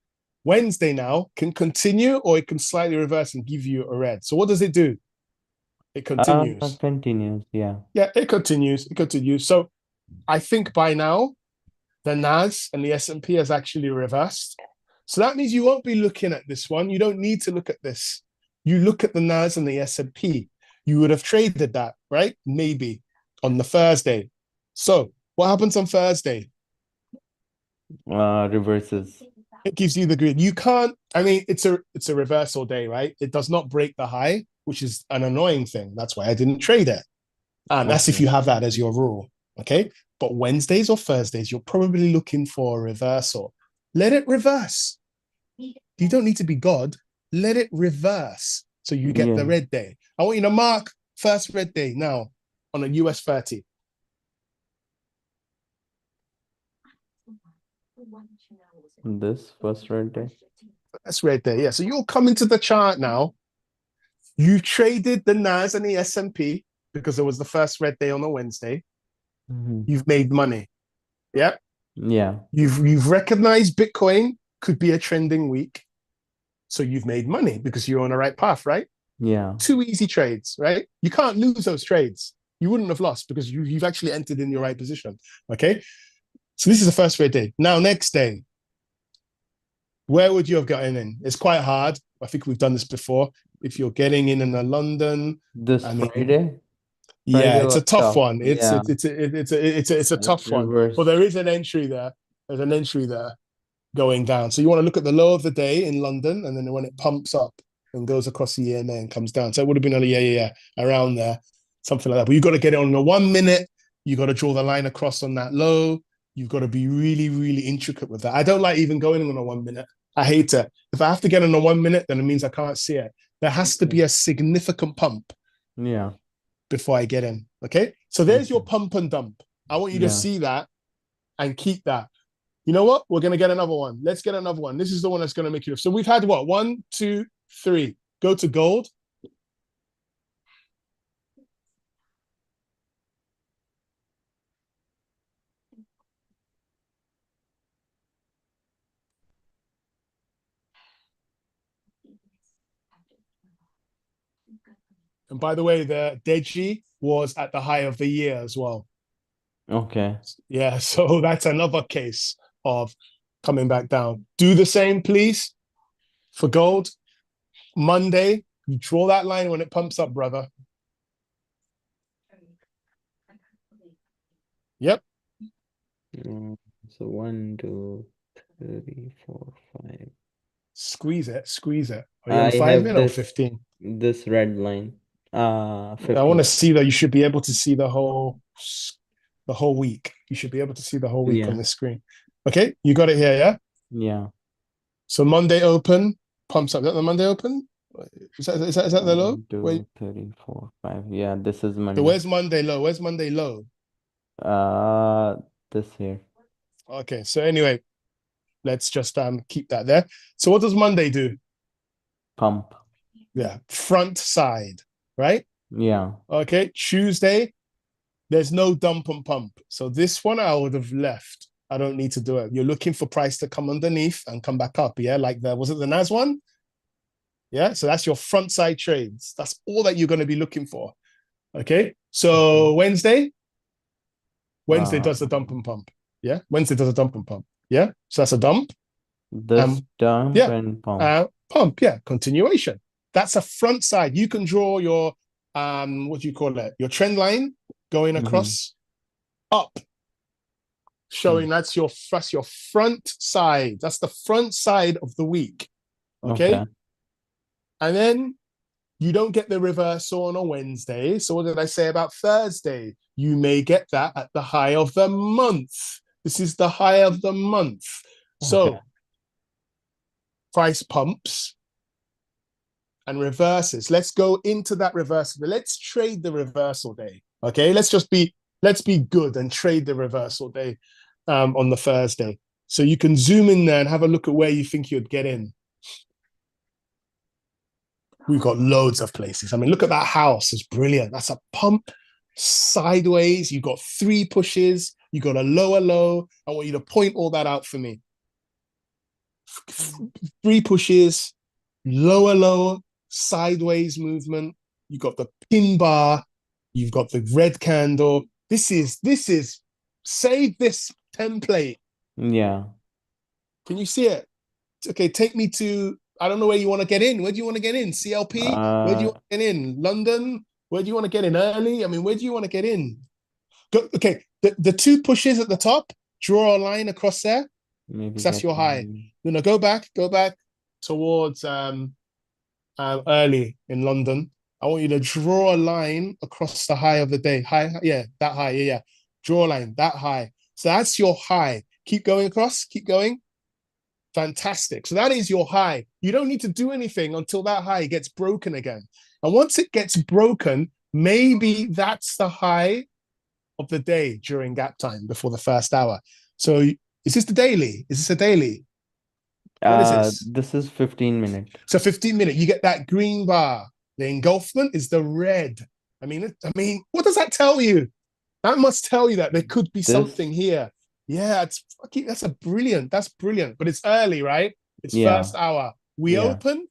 Wednesday now can continue or it can slightly reverse and give you a red. So what does it do? It continues. Continues. Yeah. Yeah, it continues. It continues. So I think by now the NAS and the S&P has actually reversed. So that means you won't be looking at this one. You don't need to look at this. You look at the NAS and the S&P. You would have traded that, right? Maybe on the Thursday. So what happens on Thursday? Reverses. It gives you the grid. You can't, I mean, it's a reversal day, right? It does not break the high, which is an annoying thing. That's why I didn't trade it. And that's if you have that as your rule. Okay. But Wednesdays or Thursdays, you're probably looking for a reversal. Let it reverse. You don't need to be God. Let it reverse. So you get the red day. I want you to mark first red day now on a US 30. This first red day. That's red day. Yeah. So you'll come into the chart now. You traded the NAS and the S&P because it was the first red day on a Wednesday. You've made money. Yeah. Yeah. You've recognized Bitcoin could be a trending week. So you've made money because you're on the right path, right? Yeah. 2 easy trades, right? You can't lose those trades. You wouldn't have lost because you've actually entered in your right position. Okay. So this is the first red day. Now, next day, where would you have gotten in? It's quite hard. I think we've done this before. If you're getting in a London, this Friday. Yeah, it's a tough tough. one. Yeah. It's a tough one. Reverse. But there is an entry there. There's an entry there going down. So you want to look at the low of the day in London, and then when it pumps up and goes across the EMA and comes down. So it would have been around there, something like that. But you've got to get it on the 1 minute. You got to draw the line across on that low. You've got to be really, really intricate with that. I don't like even going on a 1 minute. I hate it. If I have to get on a 1 minute, then it means I can't see it. There has to be a significant pump. Yeah. Before I get in. Okay. So there's your pump and dump. I want you to see that and keep that. You know what? We're going to get another one. Let's get another one. This is the one that's going to make you. So we've had what? 1, 2, 3. Go to gold. And by the way, the Deji was at the high of the year as well. Okay. Yeah. So that's another case of coming back down. Do the same, please, for gold. Monday, you draw that line when it pumps up, brother. Yep. So 1, 2, 3, 4, 5. Squeeze it. Squeeze it. Are you I on 5 have minute or this 15? this red line. 15. I want to see that. You should be able to see the whole week. You should be able to see the whole week on the screen. Okay, you got it here, yeah? Yeah. So Monday open, pumps up. Is that the Monday open? Is that the low? 1, 2, Wait. 3, 4, 5. Yeah, this is Monday. So where's Monday low? Where's Monday low? This here. Okay, so anyway, let's just keep that there. So what does Monday do? Pump. Yeah, front side, right? Yeah. Okay, Tuesday, there's no dump and pump. So this one I would have left. I don't need to do it. You're looking for price to come underneath and come back up. Yeah, like was it the NAS one? Yeah, so that's your front side trades. That's all that you're going to be looking for. Okay, so Wednesday does the dump and pump. Yeah, Wednesday does a dump and pump. Yeah, so that's a dump. This dump and pump. Pump, yeah, continuation. That's a front side. You can draw your what do you call it? Your trend line going across up, showing that's your front side. That's the front side of the week. Okay. And then you don't get the reversal on a Wednesday. So what did I say about Thursday? You may get that at the high of the month. This is the high of the month. So price pumps and reverses. Let's go into that reversal. Let's trade the reversal day. Okay, let's be good and trade the reversal day on the Thursday. So you can zoom in there and have a look at where you think you'd get in. We've got loads of places. I mean, look at that house. It's brilliant. That's a pump sideways. You've got 3 pushes. You got a lower low. I want you to point all that out for me. 3 pushes, lower low, sideways movement. You got the pin bar. You've got the red candle. This is save this template. Yeah. Can you see it? Okay, take me to, I don't know where you want to get in. Where do you want to get in? CLP? Where do you Uh, want to get in? London? Where do you want to get in early? I mean, where do you want to get in? Go, okay, the two pushes at the top, draw a line across there, maybe because that's get your high. in. You know, go back towards early in London. I want you to draw a line across the high of the day. High, yeah, that high, yeah. Draw a line, that high. So that's your high. Keep going across, keep going. Fantastic. So that is your high. You don't need to do anything until that high gets broken again. And once it gets broken, maybe that's the high of the day during gap time before the first hour. So is this the daily? Is this a daily? What is this? This is 15 minute. So 15 minute, you get that green bar. The engulfment is the red. I mean, what does that tell you? That must tell you that there could be something This, here. Yeah, it's fucking, that's brilliant. But it's early, right? It's yeah, first hour. We yeah, open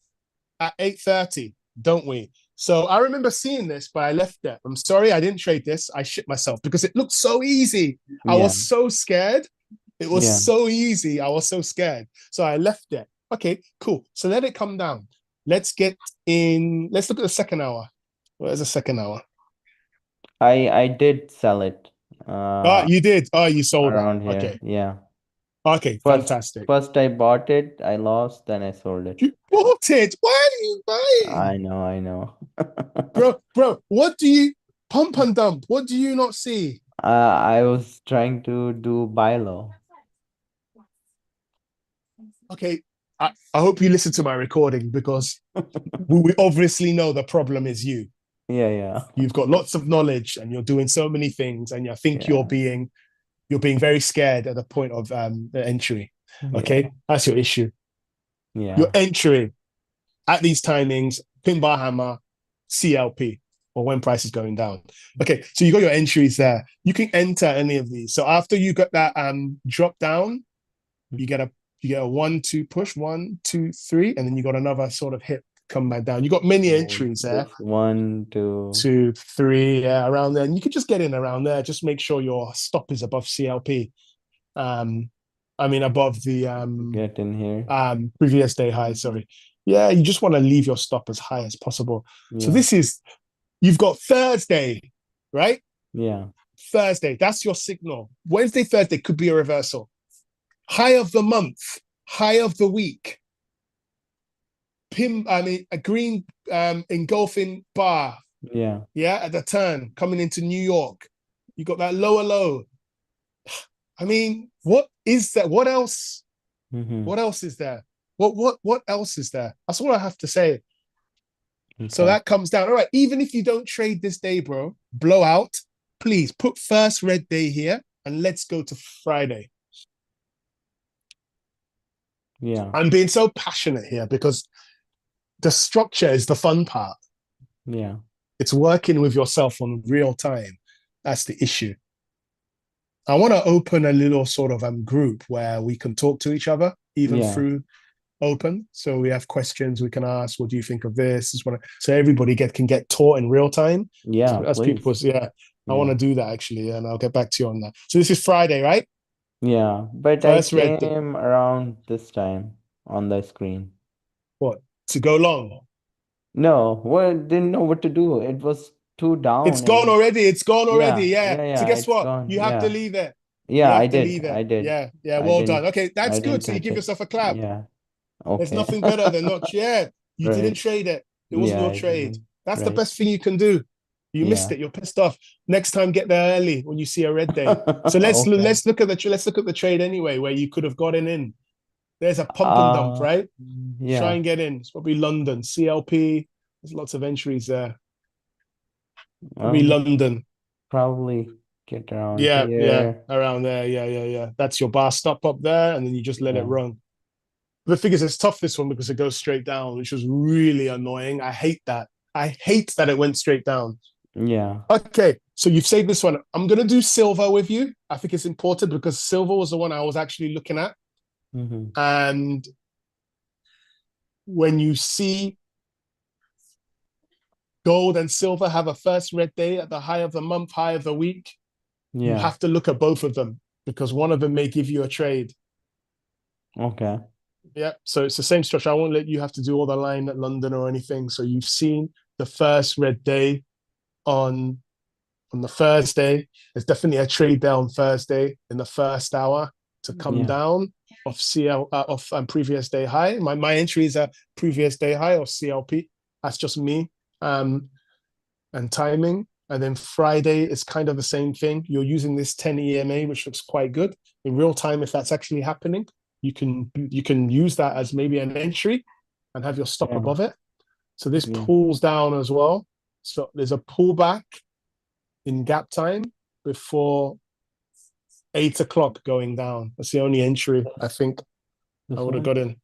at 8:30, don't we? So I remember seeing this, but I left it. I'm sorry, I didn't trade this. I shit myself because it looked so easy. I yeah, was so scared. It was yeah. so easy. I was so scared. So I left it. Okay, cool. So let it come down. Let's get in. Let's look at the second hour. Where's the second hour? I did sell it Ah, you did. Oh, you sold that. around here. Okay. Yeah. Okay, First fantastic. first I bought it, I lost, then I sold it. You bought it. Why are you buying? I know. Bro, what do you pump and dump? What do you not see? I was trying to do buy low. Okay, I hope you listen to my recording because we obviously know the problem is you. Yeah, yeah, You've got lots of knowledge and you're doing so many things, and I think yeah, you're being very scared at the point of the entry. yeah, Okay, that's your issue. Your yeah, entry at these timings, pin bar hammer, CLP, or when price is going down. Okay, so you got your entries there. You can enter any of these. So after you got that drop down, you get a 1-2 push, 1-2-3, and then you got another sort of hit come back down. You got many so entries there. this 1, 2, 2, 3, yeah, around there. And you could just get in around there. Just make sure your stop is above CLP. Above the get in here. previous day high, sorry. Yeah, you just want to leave your stop as high as possible. So Yeah, this is, you've got Thursday, right? yeah, Thursday, that's your signal. Wednesday, Thursday could be a reversal. High of the month, high of the week. A green engulfing bar, yeah. yeah, at the turn coming into New York. You got that lower low. I mean, what is that? What else? Mm-hmm. What else is there? What else is there? That's all I have to say. So Okay. that comes down. All right, even if you don't trade this day, bro, blowout, please put first red day here and let's go to Friday. Yeah, I'm being so passionate here because the structure is the fun part. yeah, It's working with yourself on real time. That's the issue. I want to open a little sort of group where we can talk to each other, even yeah, through open. So we have questions we can ask. What do you think of this? So everybody can get taught in real time. yeah, So as people, please. yeah, I want Yeah, to do that actually, and I'll get back to you on that. So this is Friday, right? yeah. But I First red. came around this time on the screen. What to go long? No, well, didn't know what to do. It was too It's down gone and already. It's gone already. yeah, Yeah. yeah, So yeah, guess it's what? gone. You have to Yeah. leave it. You Yeah, I have to did. leave it. I did. Yeah. Yeah. I Well done. didn't Okay, that's I good. didn't So you touch give it. yourself a clap. Yeah. There's Okay. nothing better than not. Yeah. You didn't Right. trade it. It wasn't Yeah, your I trade. didn't. That's the Right. best thing you can do. You missed Yeah. it. You're pissed off. Next time, get there early when you see a red day. So Okay. let's look at the trade anyway, where you could have gotten in. There's a pump and dump, Uh, right? Try yeah. and get in. It's probably London, CLP. There's lots of entries there. Probably Um, London. probably get around Yeah, here. around there. Yeah. That's your bar stop up there, and then you just let it Yeah. run. The thing is, it's tough this one because it goes straight down, which was really annoying. I hate that. I hate that it went straight down. Yeah. Okay, so you've saved this one. I'm gonna do silver with you. I think it's important because silver was the one I was actually looking at. Mm-hmm. And when you see gold and silver have a first red day at the high of the month, high of the week, You Yeah. have to look at both of them because one of them may give you a trade. Okay. Yeah. So it's the same structure. I won't let you have to do all the line at London or anything. So you've seen the first red day on the Thursday. There's definitely a trade there on Thursday in the first hour to come Yeah. down off previous day high. My entry is a previous day high or CLP. That's just me. And timing. And then Friday is kind of the same thing. You're using this 10 EMA, which looks quite good in real time. If that's actually happening, you can use that as maybe an entry and have your stop Yeah. above it. So this Yeah. pulls down as well. So there's a pullback in gap time before 8 o'clock going down. That's the only entry I think This I would have one? got in.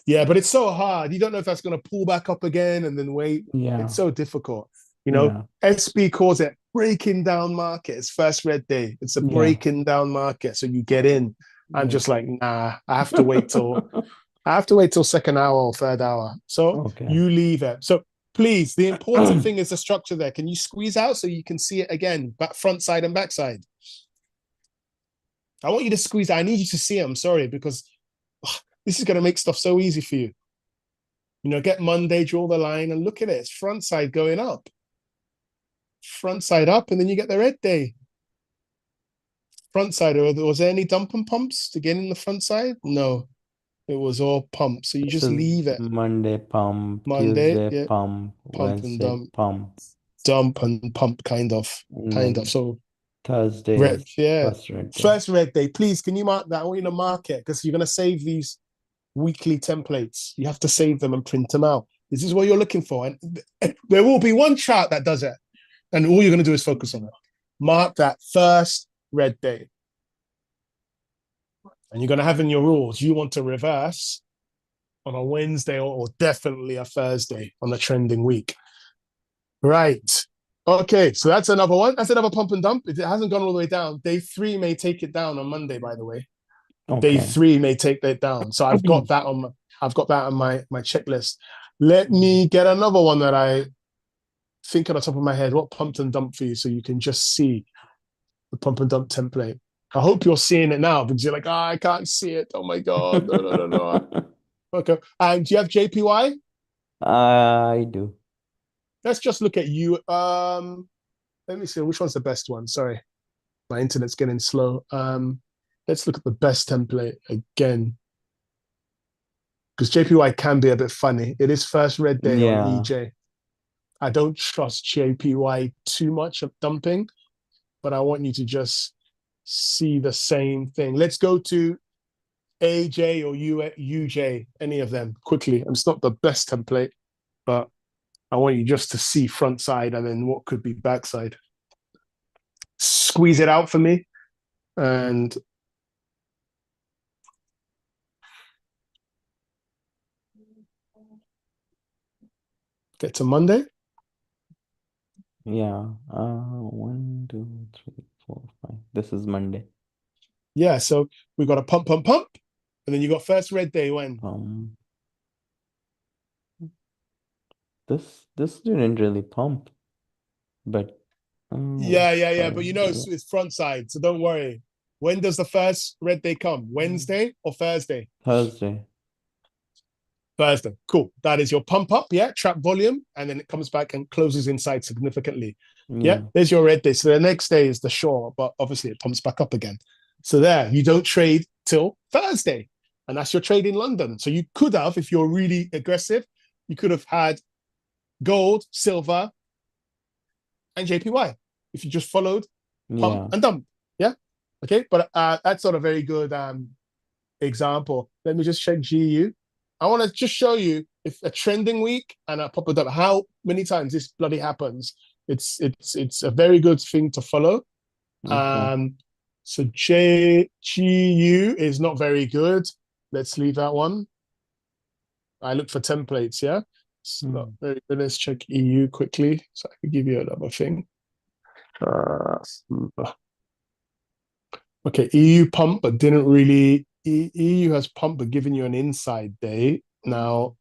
Yeah, but it's so hard. You don't know if that's going to pull back up again and then wait. Yeah. It's so difficult. Yeah. SB calls it breaking down market. It's first red day. It's a Yeah. breaking down market. So you get in. I'm Yeah. just like, nah, I have to wait till second hour or third hour. So Okay. you leave it. So please, the important thing is the structure there. Can you squeeze out so you can see it again, back front side and back side? I want you to squeeze out. I need you to see it. I'm sorry, because this is going to make stuff so easy for you. Get Monday, draw the line and look at it. It's front side going up. Front side up, and then you get the red day. Front side, was there any dump and pumps to get in the front side? No, it was all pump. So you This just is leave it. Monday pump, Monday, Tuesday yeah, pump, pump and Wednesday pump, dump and pump, kind of. and then So Thursday red, is yeah. first red day. First red day. Please, can you mark that? I want you to mark it because you're going to save these weekly templates. You have to save them and print them out. This is what you're looking for. And there will be one chart that does it. And all you're going to do is focus on it. Mark that first red day. And you're going to have in your rules, you want to reverse on a Wednesday or definitely a Thursday on the trending week. Right. Okay, so that's another one. That's another pump and dump. It hasn't gone all the way down. Day 3 may take it down on Monday, by the way. Day Okay. 3 may take that down. So I've got that on my checklist. Let me get another one that I think on the top of my head. What pumped and dumped for you so you can just see the pump and dump template. I hope you're seeing it now because you're like, I can't see it. Oh my God. No. Okay. And do you have JPY? I do. Let's just look at you. Let me see. Which one's the best one? Sorry. My internet's getting slow. Let's look at the best template again. Because JPY can be a bit funny. It is first red day on EJ. I don't trust JPY too much of dumping, but I want you to just see the same thing. Let's go to AJ or UJ, any of them quickly. And it's not the best template, but I want you just to see front side and then what could be backside. Squeeze it out for me and get to Monday. Yeah. 1, 2, 3, 4, 5. This is Monday. Yeah, so we got a pump, and then you got first red day when? This didn't really pump, but yeah. But it's front side, so don't worry. When does the first red day come? Wednesday or Thursday? Thursday. Thursday. Cool. That is your pump up, yeah, trap volume, and then it comes back and closes inside significantly. Yeah, there's your red day. So the next day is the short, but obviously it pumps back up again. So there, you don't trade till Thursday. And that's your trade in London. So you could have, if you're really aggressive, you could have had gold, silver, and JPY if you just followed pump and dump. Yeah. Okay. But that's not a very good example. Let me just check GU. I want to just show you if a trending week and a pop up, how many times this bloody happens. It's a very good thing to follow. Okay. So GU is not very good. Let's leave that one. I look for templates, yeah? It's not very good. Let's check EU quickly so I can give you another thing. Okay, EU pump, but didn't really. EU has pump, but given you an inside day. Now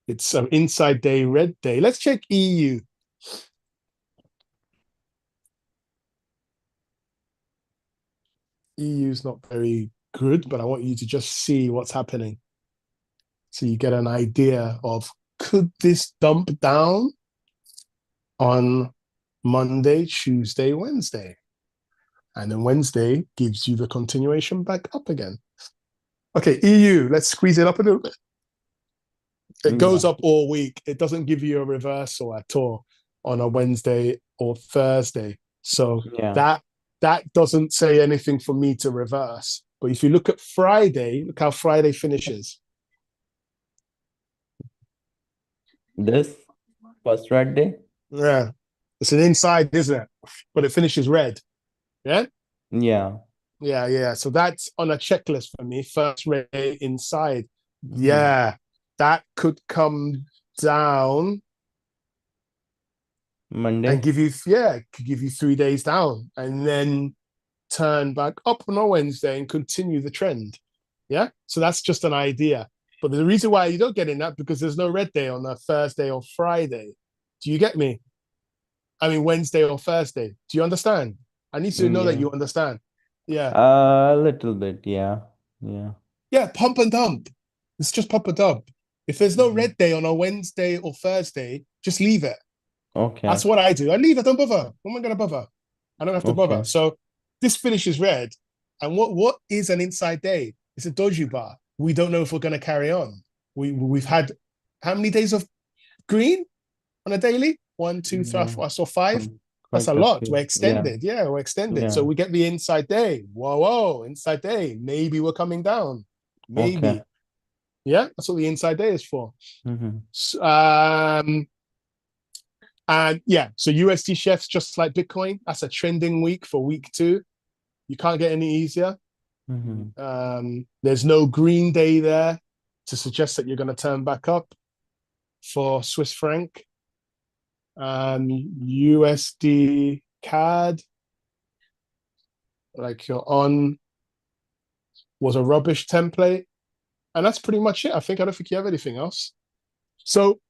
it's an inside day, red day. Let's check EU. EU's not very good, but I want you to just see what's happening. So you get an idea of, could this dump down on Monday, Tuesday, Wednesday? And then Wednesday gives you the continuation back up again. Okay, EU, let's squeeze it up a little bit. It goes Yeah. up all week. It doesn't give you a reversal at all on a Wednesday or Thursday. So Yeah. that doesn't say anything for me to reverse. But if you look at Friday, look how Friday finishes. This first red day? Yeah. It's an inside, isn't it? But it finishes red. Yeah? Yeah. Yeah. So that's on a checklist for me. First red day inside. Mhm. Yeah. That could come down and Monday. could give you 3 days down and then turn back up on a Wednesday and continue the trend. Yeah. So that's just an idea. But the reason why you don't get in that because there's no red day on a Thursday or Friday. Do you get me? I mean, Wednesday or Thursday. Do you understand? I need to know that Yeah. you understand. Yeah. A little bit, yeah. Yeah. Yeah. Pump and dump. It's just pump and dump. If there's no Mhm. red day on a Wednesday or Thursday, just leave it. Okay. That's what I do. I leave it. Don't bother. What am I going to bother? I don't have to bother. Okay. So this finishes red. And what is an inside day? It's a doji bar. We don't know if we're going to carry on. We've had how many days of green on a daily? 1, 2, 3, Yeah. 4. I saw 5. That's Quite a a lot. few. We're Yeah. extended. Yeah, we're extended. So Yeah. we get the inside day. Whoa, inside day. Maybe we're coming down. Maybe. Okay. Yeah, that's what the inside day is for. Mm-hmm. And yeah, so USD chefs, just like Bitcoin, that's a trending week for week 2. You can't get any easier. Mm-hmm. There's no green day there to suggest that you're going to turn back up for Swiss franc. USD CAD, like you're on, was a rubbish template. And that's pretty much it. I don't think you have anything else. So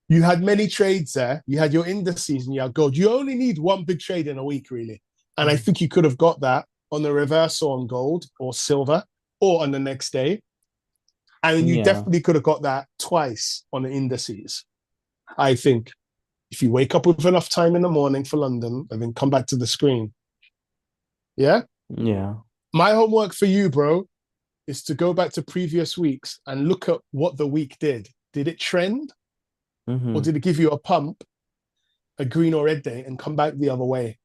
you had many trades there. You had your indices and you had gold. You only need one big trade in a week, really. And I think you could have got that on the reversal on gold or silver or on the next day. And you Yeah. definitely could have got that twice on the indices. I think if you wake up with enough time in the morning for London and then come back to the screen. Yeah. Yeah. My homework for you, bro, is to go back to previous weeks and look at what the week did. Did it trend? Mm-hmm. Or did it give you a pump, a green or red day, and come back the other way?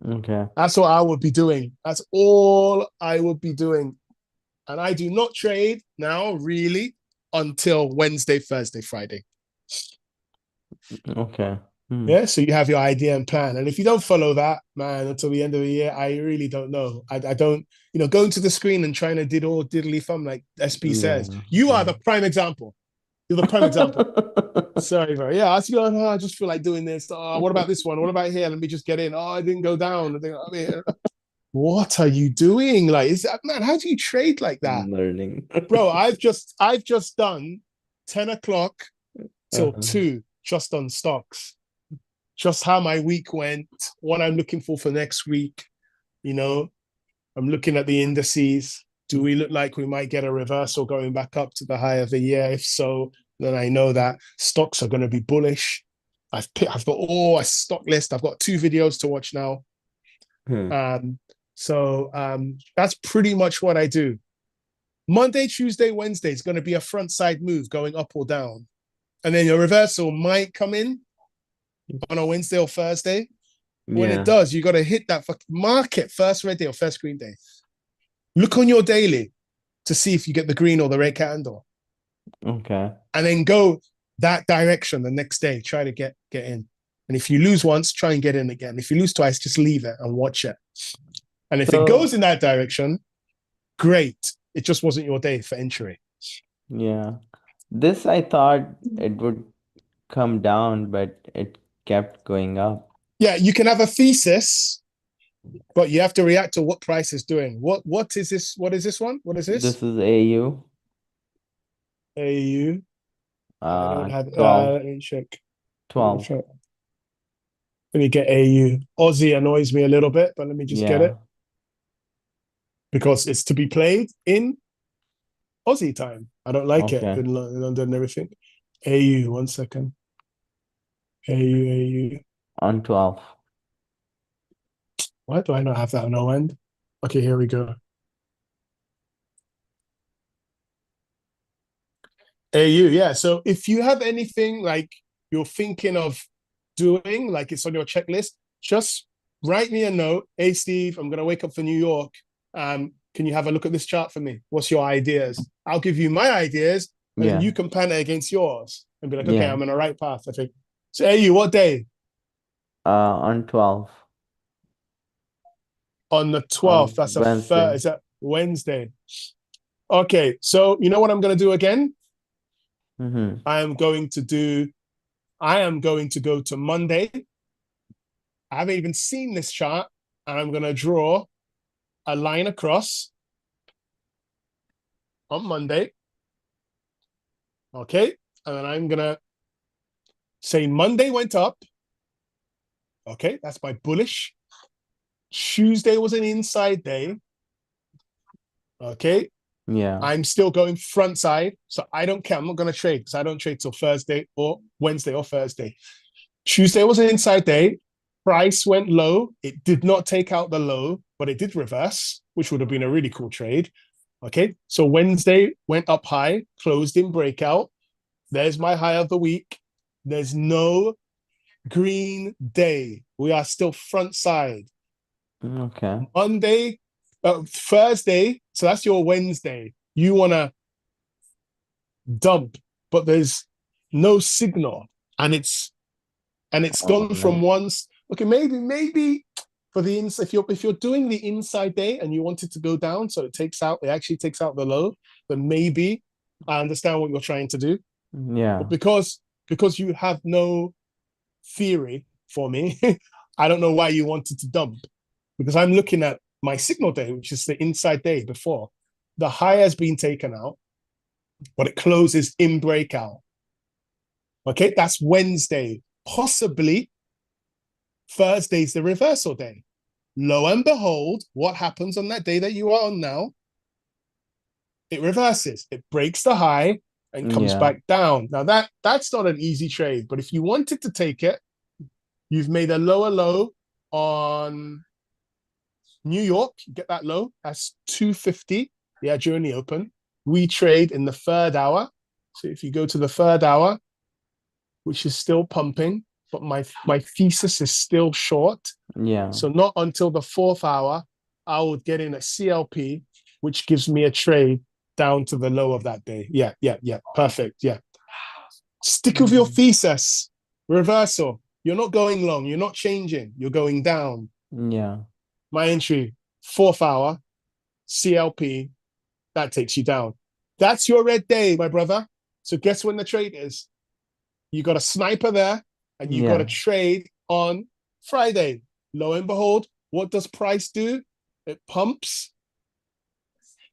Okay. That's what I would be doing. That's all I would be doing. And I do not trade now, really, until Wednesday, Thursday, Friday. Okay. Yeah, so you have your idea and plan. And if you don't follow that, man, until the end of the year, I really don't know. I don't, going to the screen and trying to diddly thumb like SP says. You are the prime example. You're the prime example. Sorry, bro. Yeah, I just feel like doing this. Oh, what about this one? What about here? Let me just get in. Oh, I didn't go down. What are you doing? Like, man, how do you trade like that? Learning. Bro, I've just done 10 o'clock till 2 just on stocks. Just how my week went, what I'm looking for next week. I'm looking at the indices. Do we look like we might get a reversal going back up to the high of the year? If so, then I know that stocks are going to be bullish. I've got a stock list. I've got 2 videos to watch now. So that's pretty much what I do. Monday, Tuesday, Wednesday is going to be a front side move going up or down. And then your reversal might come in on a Wednesday or Thursday. When it does, you got to hit that market first red day or first green day. Look on your daily to see if you get the green or the red candle. Okay. And then go that direction the next day. Try to get in. And if you lose once, try and get in again. If you lose twice, just leave it and watch it. And if it goes in that direction, great. It just wasn't your day for entry. Yeah. This I thought it would come down, but it kept going up. Yeah, you can have a thesis, but you have to react to what price is doing. What is this? What is this one? What is this? This is AU. AU. I don't have 12. let me check. 12. Let me get AU. Aussie annoys me a little bit, but let me just get it Yeah. because it's to be played in Aussie time. I don't like it Okay. in London and everything. AU, 1 second. AU. On 12. Why do I not have that on no end? Okay, here we go. AU, yeah. So if you have anything like you're thinking of doing, like it's on your checklist, just write me a note. Hey, Steve, I'm gonna wake up for New York. Can you have a look at this chart for me? What's your ideas? I'll give you my ideas, and then Yeah. you can pan it against yours and be like, okay, Yeah. I'm on the right path. I think. So, AU, what day? On 12. On the 12th. On That's a Wednesday. is that Wednesday? Okay, so you know what I'm gonna do again? Mm-hmm. I am going to go to Monday. I haven't even seen this chart, and I'm going to draw a line across on Monday. Okay. And then I'm going to say Monday went up. Okay. That's my bullish. Tuesday was an inside day. Okay. Yeah. I'm still going front side. So I don't care. I'm not going to trade because I don't trade till Thursday or Wednesday or Thursday. Tuesday was an inside day. Price went low. It did not take out the low, but it did reverse, which would have been a really cool trade. Okay. So Wednesday went up high, closed in breakout. There's my high of the week. There's no green day. We are still front side. Okay. Monday, Thursday. So that's your Wednesday. You want to dump, but there's no signal, and it's All gone from right. once. Okay, maybe for the inside, if you're doing the inside day and you want it to go down, so it actually takes out the low, then maybe I understand what you're trying to do. Yeah. But because you have no theory for me, I don't know why you wanted to dump. Because I'm looking at my signal day, which is the inside day before. The high has been taken out, but it closes in breakout. Okay, that's Wednesday. Possibly Thursday's the reversal day. Lo and behold, what happens on that day that you are on now? It reverses. It breaks the high and comes Yeah. back down. Now that's not an easy trade, but if you wanted to take it, you've made a lower low on New York. Get that low. That's 250. Yeah, during the open. We trade in the third hour. So if you go to the third hour, which is still pumping, but my thesis is still short. Yeah. So not until the fourth hour, I would get in a CLP, which gives me a trade down to the low of that day. Yeah. Perfect. Yeah. Stick with your thesis. Reversal. You're not going long. You're not changing. You're going down. Yeah. My entry, fourth hour, CLP. That takes you down. That's your red day, my brother. So guess when the trade is? You got a sniper there, and you got a Yeah. trade on Friday. Lo and behold, what does price do? It pumps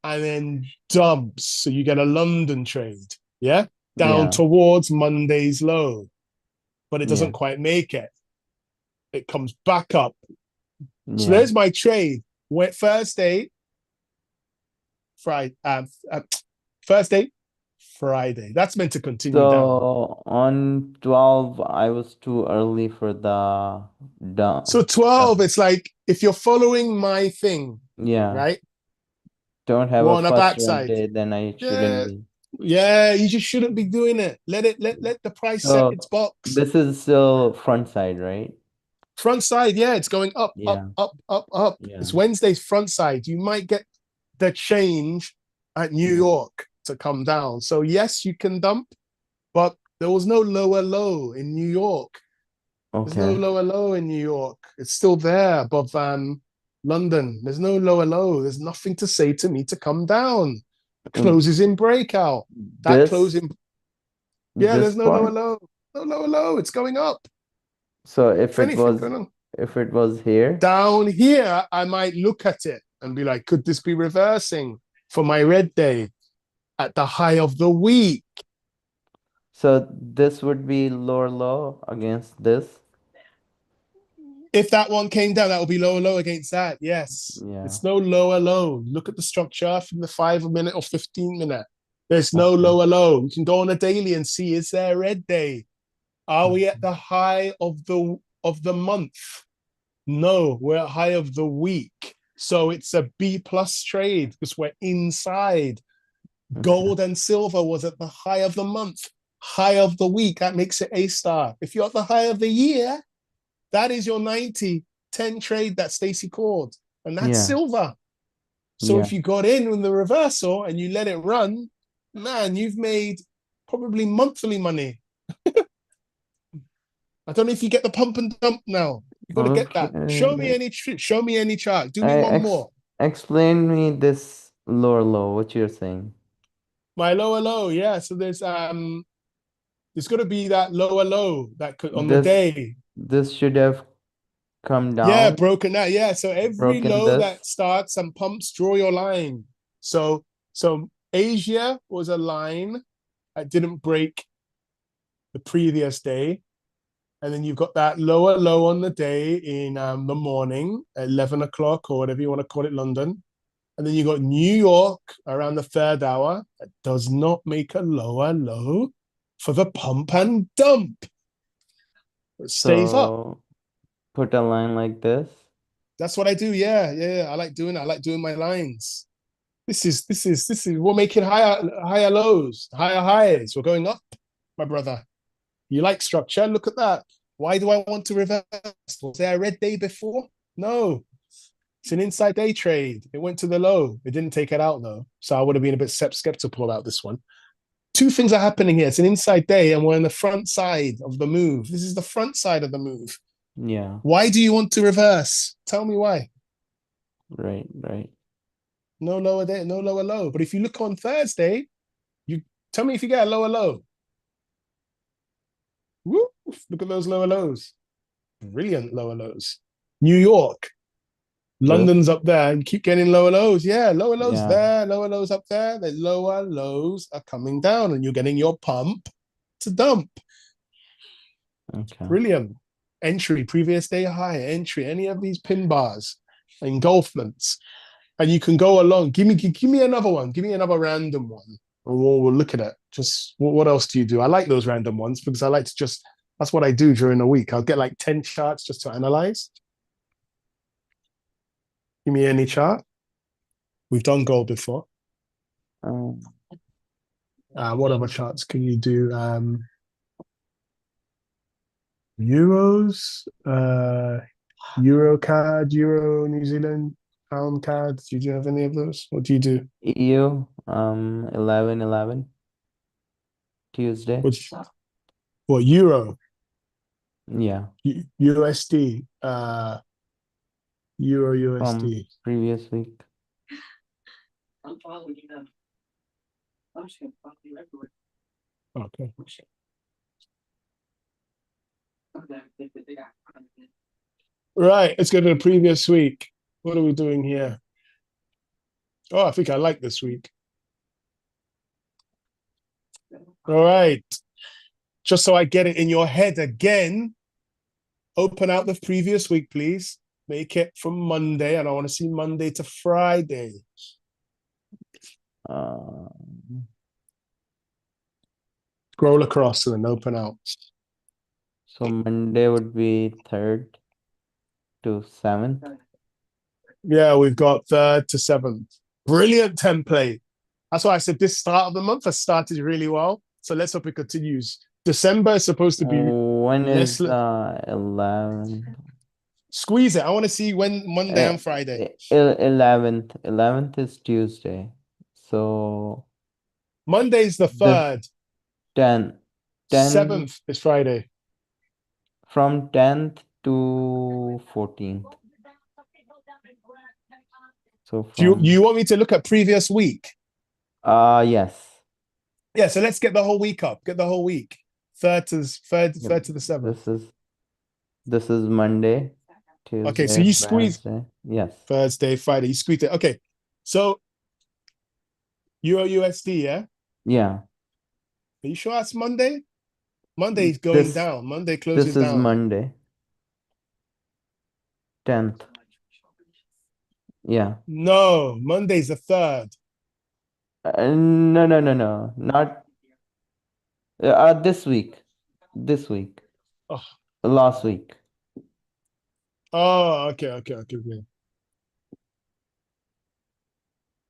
and then dumps. So you get a London trade, yeah, down Yeah. towards Monday's low, but it Yeah. doesn't quite make it. It comes back up. So Yeah. there's my trade. Went Thursday, Friday, Thursday, Friday. That's meant to continue down. So on 12, I was too early for the dump. So 12, it's like if you're following my thing, Yeah. right? Don't have We're a on a first red backside. day, then I Yeah, shouldn't be. yeah, you just shouldn't be doing it. Let the price set So its box. this is still front side, right? Front side, yeah, it's going up, Yeah. up. Yeah. It's Wednesday's front side. You might get the change at New York to come down. So yes, you can dump, but there was no lower low in New York. There's no Okay. lower low in New York. It's still there above London. There's no lower low. There's nothing to say to me to come down. Closes in breakout. That This closing, yeah, this there's no lower point. low. No lower low. It's going up. So If anything, going on. if it was here, Down here, I might look at it and be like, could this be reversing for my red day at the high of the week? so this would be lower low against this. If that one came down, that would be lower low against that. Yes. Yeah. It's no lower low. Look at the structure from the 5 minute or 15 minute. There's no Okay. lower low. You can go on a daily and see, is there a red day? Are we at the high of the month? No, we're at high of the week. So it's a B plus trade because we're inside. Okay. Gold and silver was at the high of the month, high of the week. That makes it A star. If you're at the high of the year, that is your 90-10 trade that Stacy called. And that's Yeah. silver. So Yeah. if you got in the reversal and you let it run, man, you've made probably monthly money. I don't know if you get the pump and dump now. You got to get that. Show me any chart. Do me one more. Explain me this lower low, what you're saying. My lower low, yeah. So there's got to be that lower low that could on the This day. this should have come Yeah, down, broken that. Yeah. So every broken low this. that starts and pumps, draw your line. So Asia was a line that didn't break the previous day. And then you've got that lower low on the day in the morning, 11 o'clock or whatever you want to call it, London. And then you got New York around the third hour. That does not make a lower low for the pump and dump. It stays up. So put a line like this. That's what I do. Yeah. I like doing it. I like doing my lines. This is we're making higher lows, higher highs. We're going up, my brother. You like structure? Look at that. Why do I want to reverse? Was there a red day before? No. It's an inside day trade. It went to the low. It didn't take it out though. So I would have been a bit skeptical about this one. Two things are happening here. It's an inside day and we're on the front side of the move. This is the front side of the move. Yeah. Why do you want to reverse? Tell me why. Right. No lower day, no lower low. But if you look on Thursday, you tell me if you get a lower low. Woo, look at those lower lows. Brilliant lower lows. New York. London's up there and keep getting lower lows. Yeah, lower lows there, lower lows up there. The lower lows are coming down and you're getting your pump to dump. Okay. Brilliant. Entry, previous day high, entry, any of these pin bars, engulfments. And you can go along. Give me another one. Give me another random one. We'll look at it. Just what else do you do? I like those random ones because I like to just, that's what I do during the week. I'll get like 10 charts just to analyze. Give me any chart. We've done gold before. What other charts can you do? Euros, Eurocard, Euro, New Zealand, pound cards. Do you have any of those? What do you do? EU, 11/11, Tuesday. What Euro? Yeah. USD, Euro From USD. previous week. Okay. Right, let's go to the previous week. What are we doing here? Oh, I think I like this week. All right. Just so I get it in your head again, open out the previous week, please. Make it from Monday, and I want to see Monday to Friday. Scroll across and then open out. So Monday would be 3rd to 7th. Yeah, we've got 3rd to 7th. Brilliant template. That's why I said this start of the month has started really well. So let's hope it continues. December is supposed to be When is 11th? Squeeze it. I want to see when Monday and Friday. 11th. 11th is Tuesday. So Monday's the 3rd. 10th. 7th is Friday. From 10th to 14th. So Do you want me to look at previous week? Yes. Yeah, so let's get the whole week up. Get the whole week. 3rd to the 7th. This is Monday, Tuesday, okay, so you squeeze Wednesday. Yes. Thursday, Friday. You squeeze it. Okay. So Euro USD, yeah? Yeah. Are you sure that's Monday? Monday's going down. Monday closing down. This is Monday. 10th. Yeah. No, Monday's the 3rd. No, not this week. This week. Oh. Last week. Oh, okay. All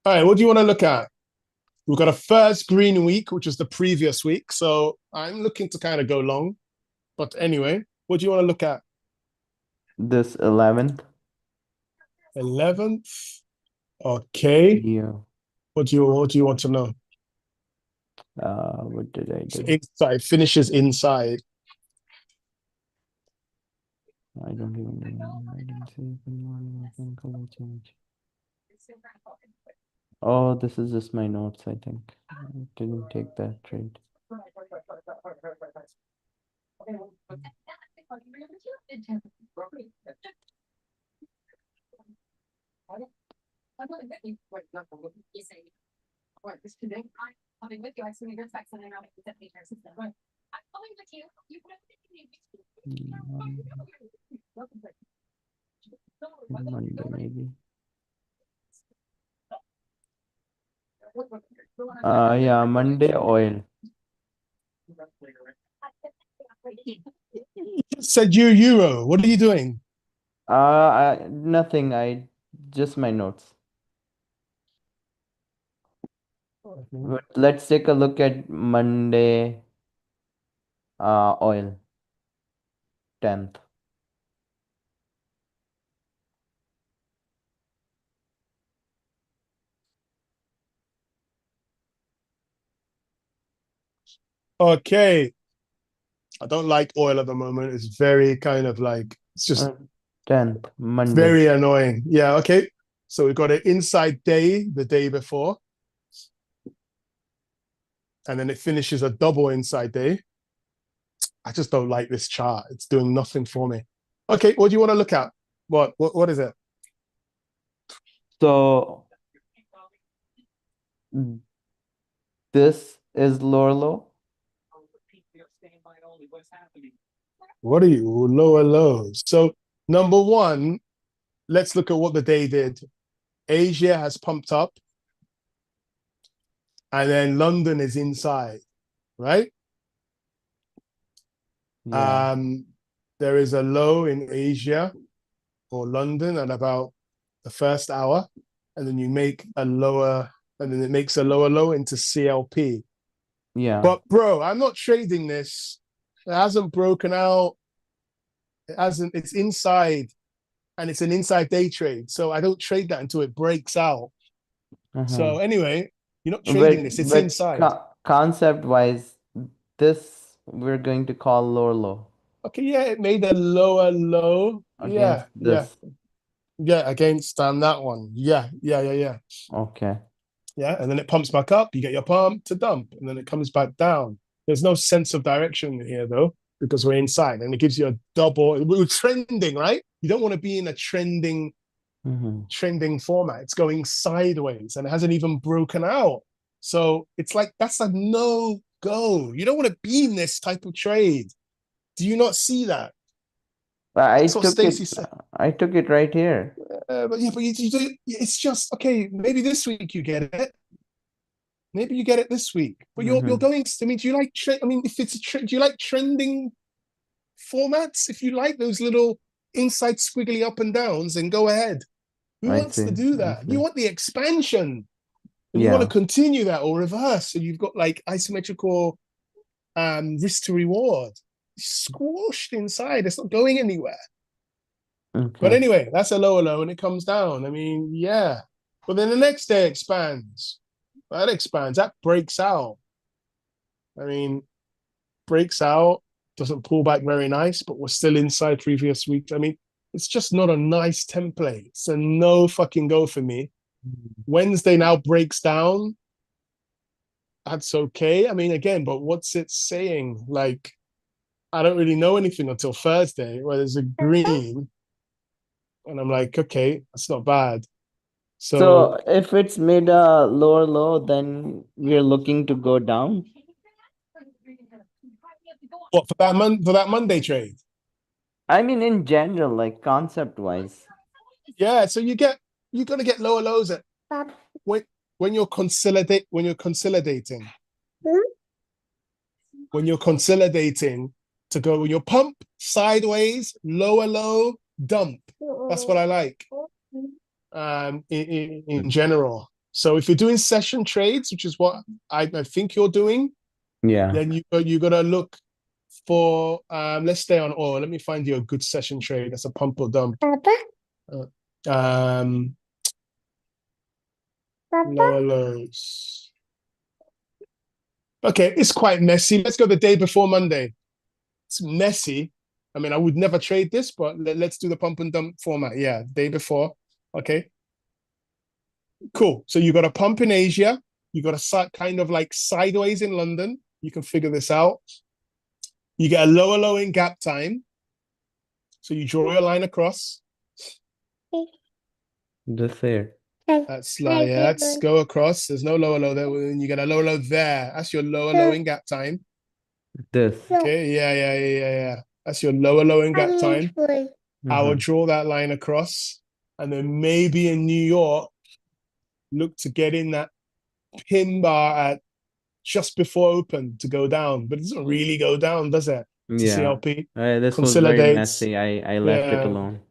right, what do you want to look at? We've got a first green week, which is the previous week. So I'm looking to kind of go long. But anyway, what do you want to look at? This 11th. 11th. Okay. Yeah. What do you want to know? What did I do? Inside finishes inside. I don't even remember. I didn't see one color change. Oh, this is just my notes, I think. I didn't take that trade. Monday, maybe. Yeah, Monday oil. Said euro. What are you doing? Nothing. Just my notes. But let's take a look at Monday oil. 10th. Okay. I don't like oil at the moment. It's very kind of like, it's just 10th, Monday. very annoying. Yeah, okay. So we've got an inside day the day before. And then it finishes a double inside day. I just don't like this chart. It's doing nothing for me. Okay, what do you want to look at? What is it? So this is lower low. What are you? Lower lows. So number one, let's look at what the day did. Asia has pumped up. And then London is inside, right? Yeah. There is a low in Asia or London at about the first hour, and then you make a lower, and then it makes a lower low into CLP. Yeah. But bro, I'm not trading this. It hasn't broken out. It's inside, and it's an inside day trade. So I don't trade that until it breaks out. So anyway, you're not trading this, it's inside. Concept wise, this we're going to call lower low. Okay, yeah, it made a lower low. Against this. Yeah, against that one. Yeah. Okay. Yeah, and then it pumps back up, you get your pump to dump, and then it comes back down. There's no sense of direction here though, because we're inside, and it gives you a double. We're trending, right? You don't want to be in a trending format. It's going sideways and it hasn't even broken out. So it's like, that's a no-go. You don't want to be in this type of trade. Do you not see that? I took it right here. But it's just, okay, maybe this week you get it. Maybe you get it this week. But you're going, I mean, do you like, do you like trending formats? If you like those little inside squiggly up and downs, then go ahead. Who wants to do that? You want the expansion. And you want to continue that or reverse. So you've got like isometrical risk to reward. Squashed inside. It's not going anywhere. But anyway, that's a lower low and it comes down. I mean, yeah. But then the next day expands. That expands. That breaks out. I mean, breaks out. Doesn't pull back very nice, but we're still inside previous weeks. I mean, it's just not a nice template. It's a no fucking go for me. Wednesday now breaks down. That's okay. I mean, again, but what's it saying? Like, I don't really know anything until Thursday, where there's a green. And I'm like, okay, that's not bad. So if it's made a lower low, then we're looking to go down. What, for that Monday trade? I mean, in general, like concept-wise. Yeah, so you're gonna get lower lows at when you're consolidating. When you're consolidating to go when you pump sideways, lower low, dump. That's what I like. In general. So if you're doing session trades, which is what I think you're doing, Yeah. then you gotta look for let's stay on oil. Let me find you a good session trade. That's a pump or dump. Lower lows. Okay, it's quite messy. Let's go the day before Monday. It's messy. I mean, I would never trade this, but let's do the pump and dump format. Yeah, day before. Okay. Cool. So you got a pump in Asia. You got a kind of like sideways in London. You can figure this out. You get a lower low in gap time. So you draw your line across. Just there. That's like, yeah, let's go across. There's no lower low there. And you get a lower low there. That's your lower low in gap time. This. Okay. Yeah. That's your lower low in gap time. I will draw that line across. And then maybe in New York, look to get in that pin bar at just before open to go down, but it doesn't really go down, does it? To Yeah. CLP. This was very Consolidates. messy. I left it alone.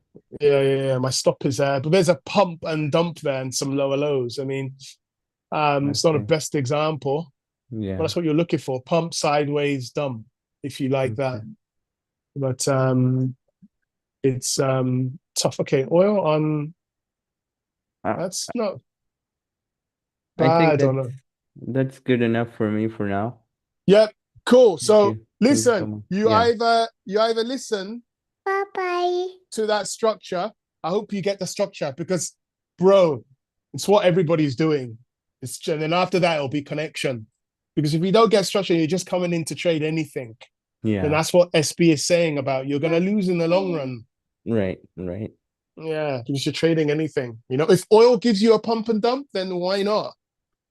Yeah. My stop is there, but there's a pump and dump there and some lower lows. I mean, it's not a Okay. best example, but Yeah. that's what you're looking for. Pump sideways, dump, if you like that. Okay. But it's tough. Okay, oil on that's not I think bad on it. that's good enough for me for now. Yep, cool. Thank So you. Thank you so listen, much. you Yeah. either listen to that structure. I hope you get the structure because, bro, it's what everybody's doing. And then after that, it'll be connection. Because if you don't get structure, you're just coming in to trade anything. Then Yeah. that's what SB is saying about you're gonna lose in the long run. Right. Yeah, because you're trading anything. You know, if oil gives you a pump and dump, then why not?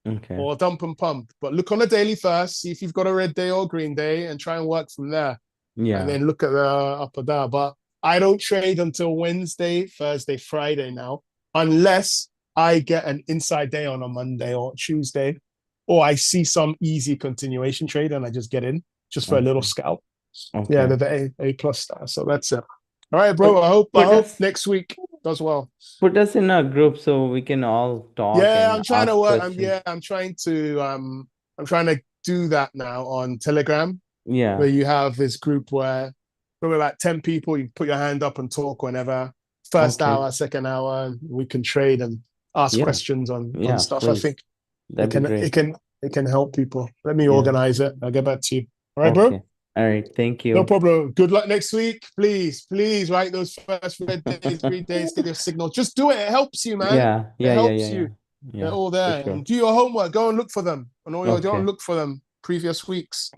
Okay. Or dump and pump. But look on the daily first, see if you've got a red day or green day, and try and work from there. Yeah. And then look at the up or down. But I don't trade until Wednesday, Thursday, Friday now, unless I get an inside day on a Monday or Tuesday, or I see some easy continuation trade and I just get in just for a little scalp. Okay. Yeah, the A plus star. So that's it. All right, bro. I hope next week does well. Put us in a group so we can all talk. Yeah, and I'm trying ask to work. questions. I'm trying to do that now on Telegram. Yeah. Where you have this group where probably about 10 people, you put your hand up and talk whenever. First Okay. hour, second hour, and we can trade and ask Yeah. questions on Yeah, stuff. please. I think That'd be great. it can help people. Let me Yeah. organize it. I'll get back to you. All right, bro? Okay. All right. Thank you. No problem. Good luck next week. Please write those first red days, green days, get your signal. Just do it. It helps you, man. Yeah. It helps you. Yeah. They're all For there. sure. And do your homework. Go and look for them. And all your go Okay. and look for them previous weeks.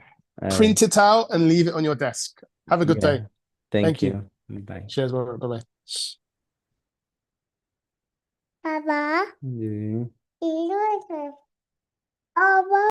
All Print right. it out and leave it on your desk. Have a good Yeah. day. Thank Thank you. you. Bye. Cheers. Bye-bye. Papa, Yeah. ini apa?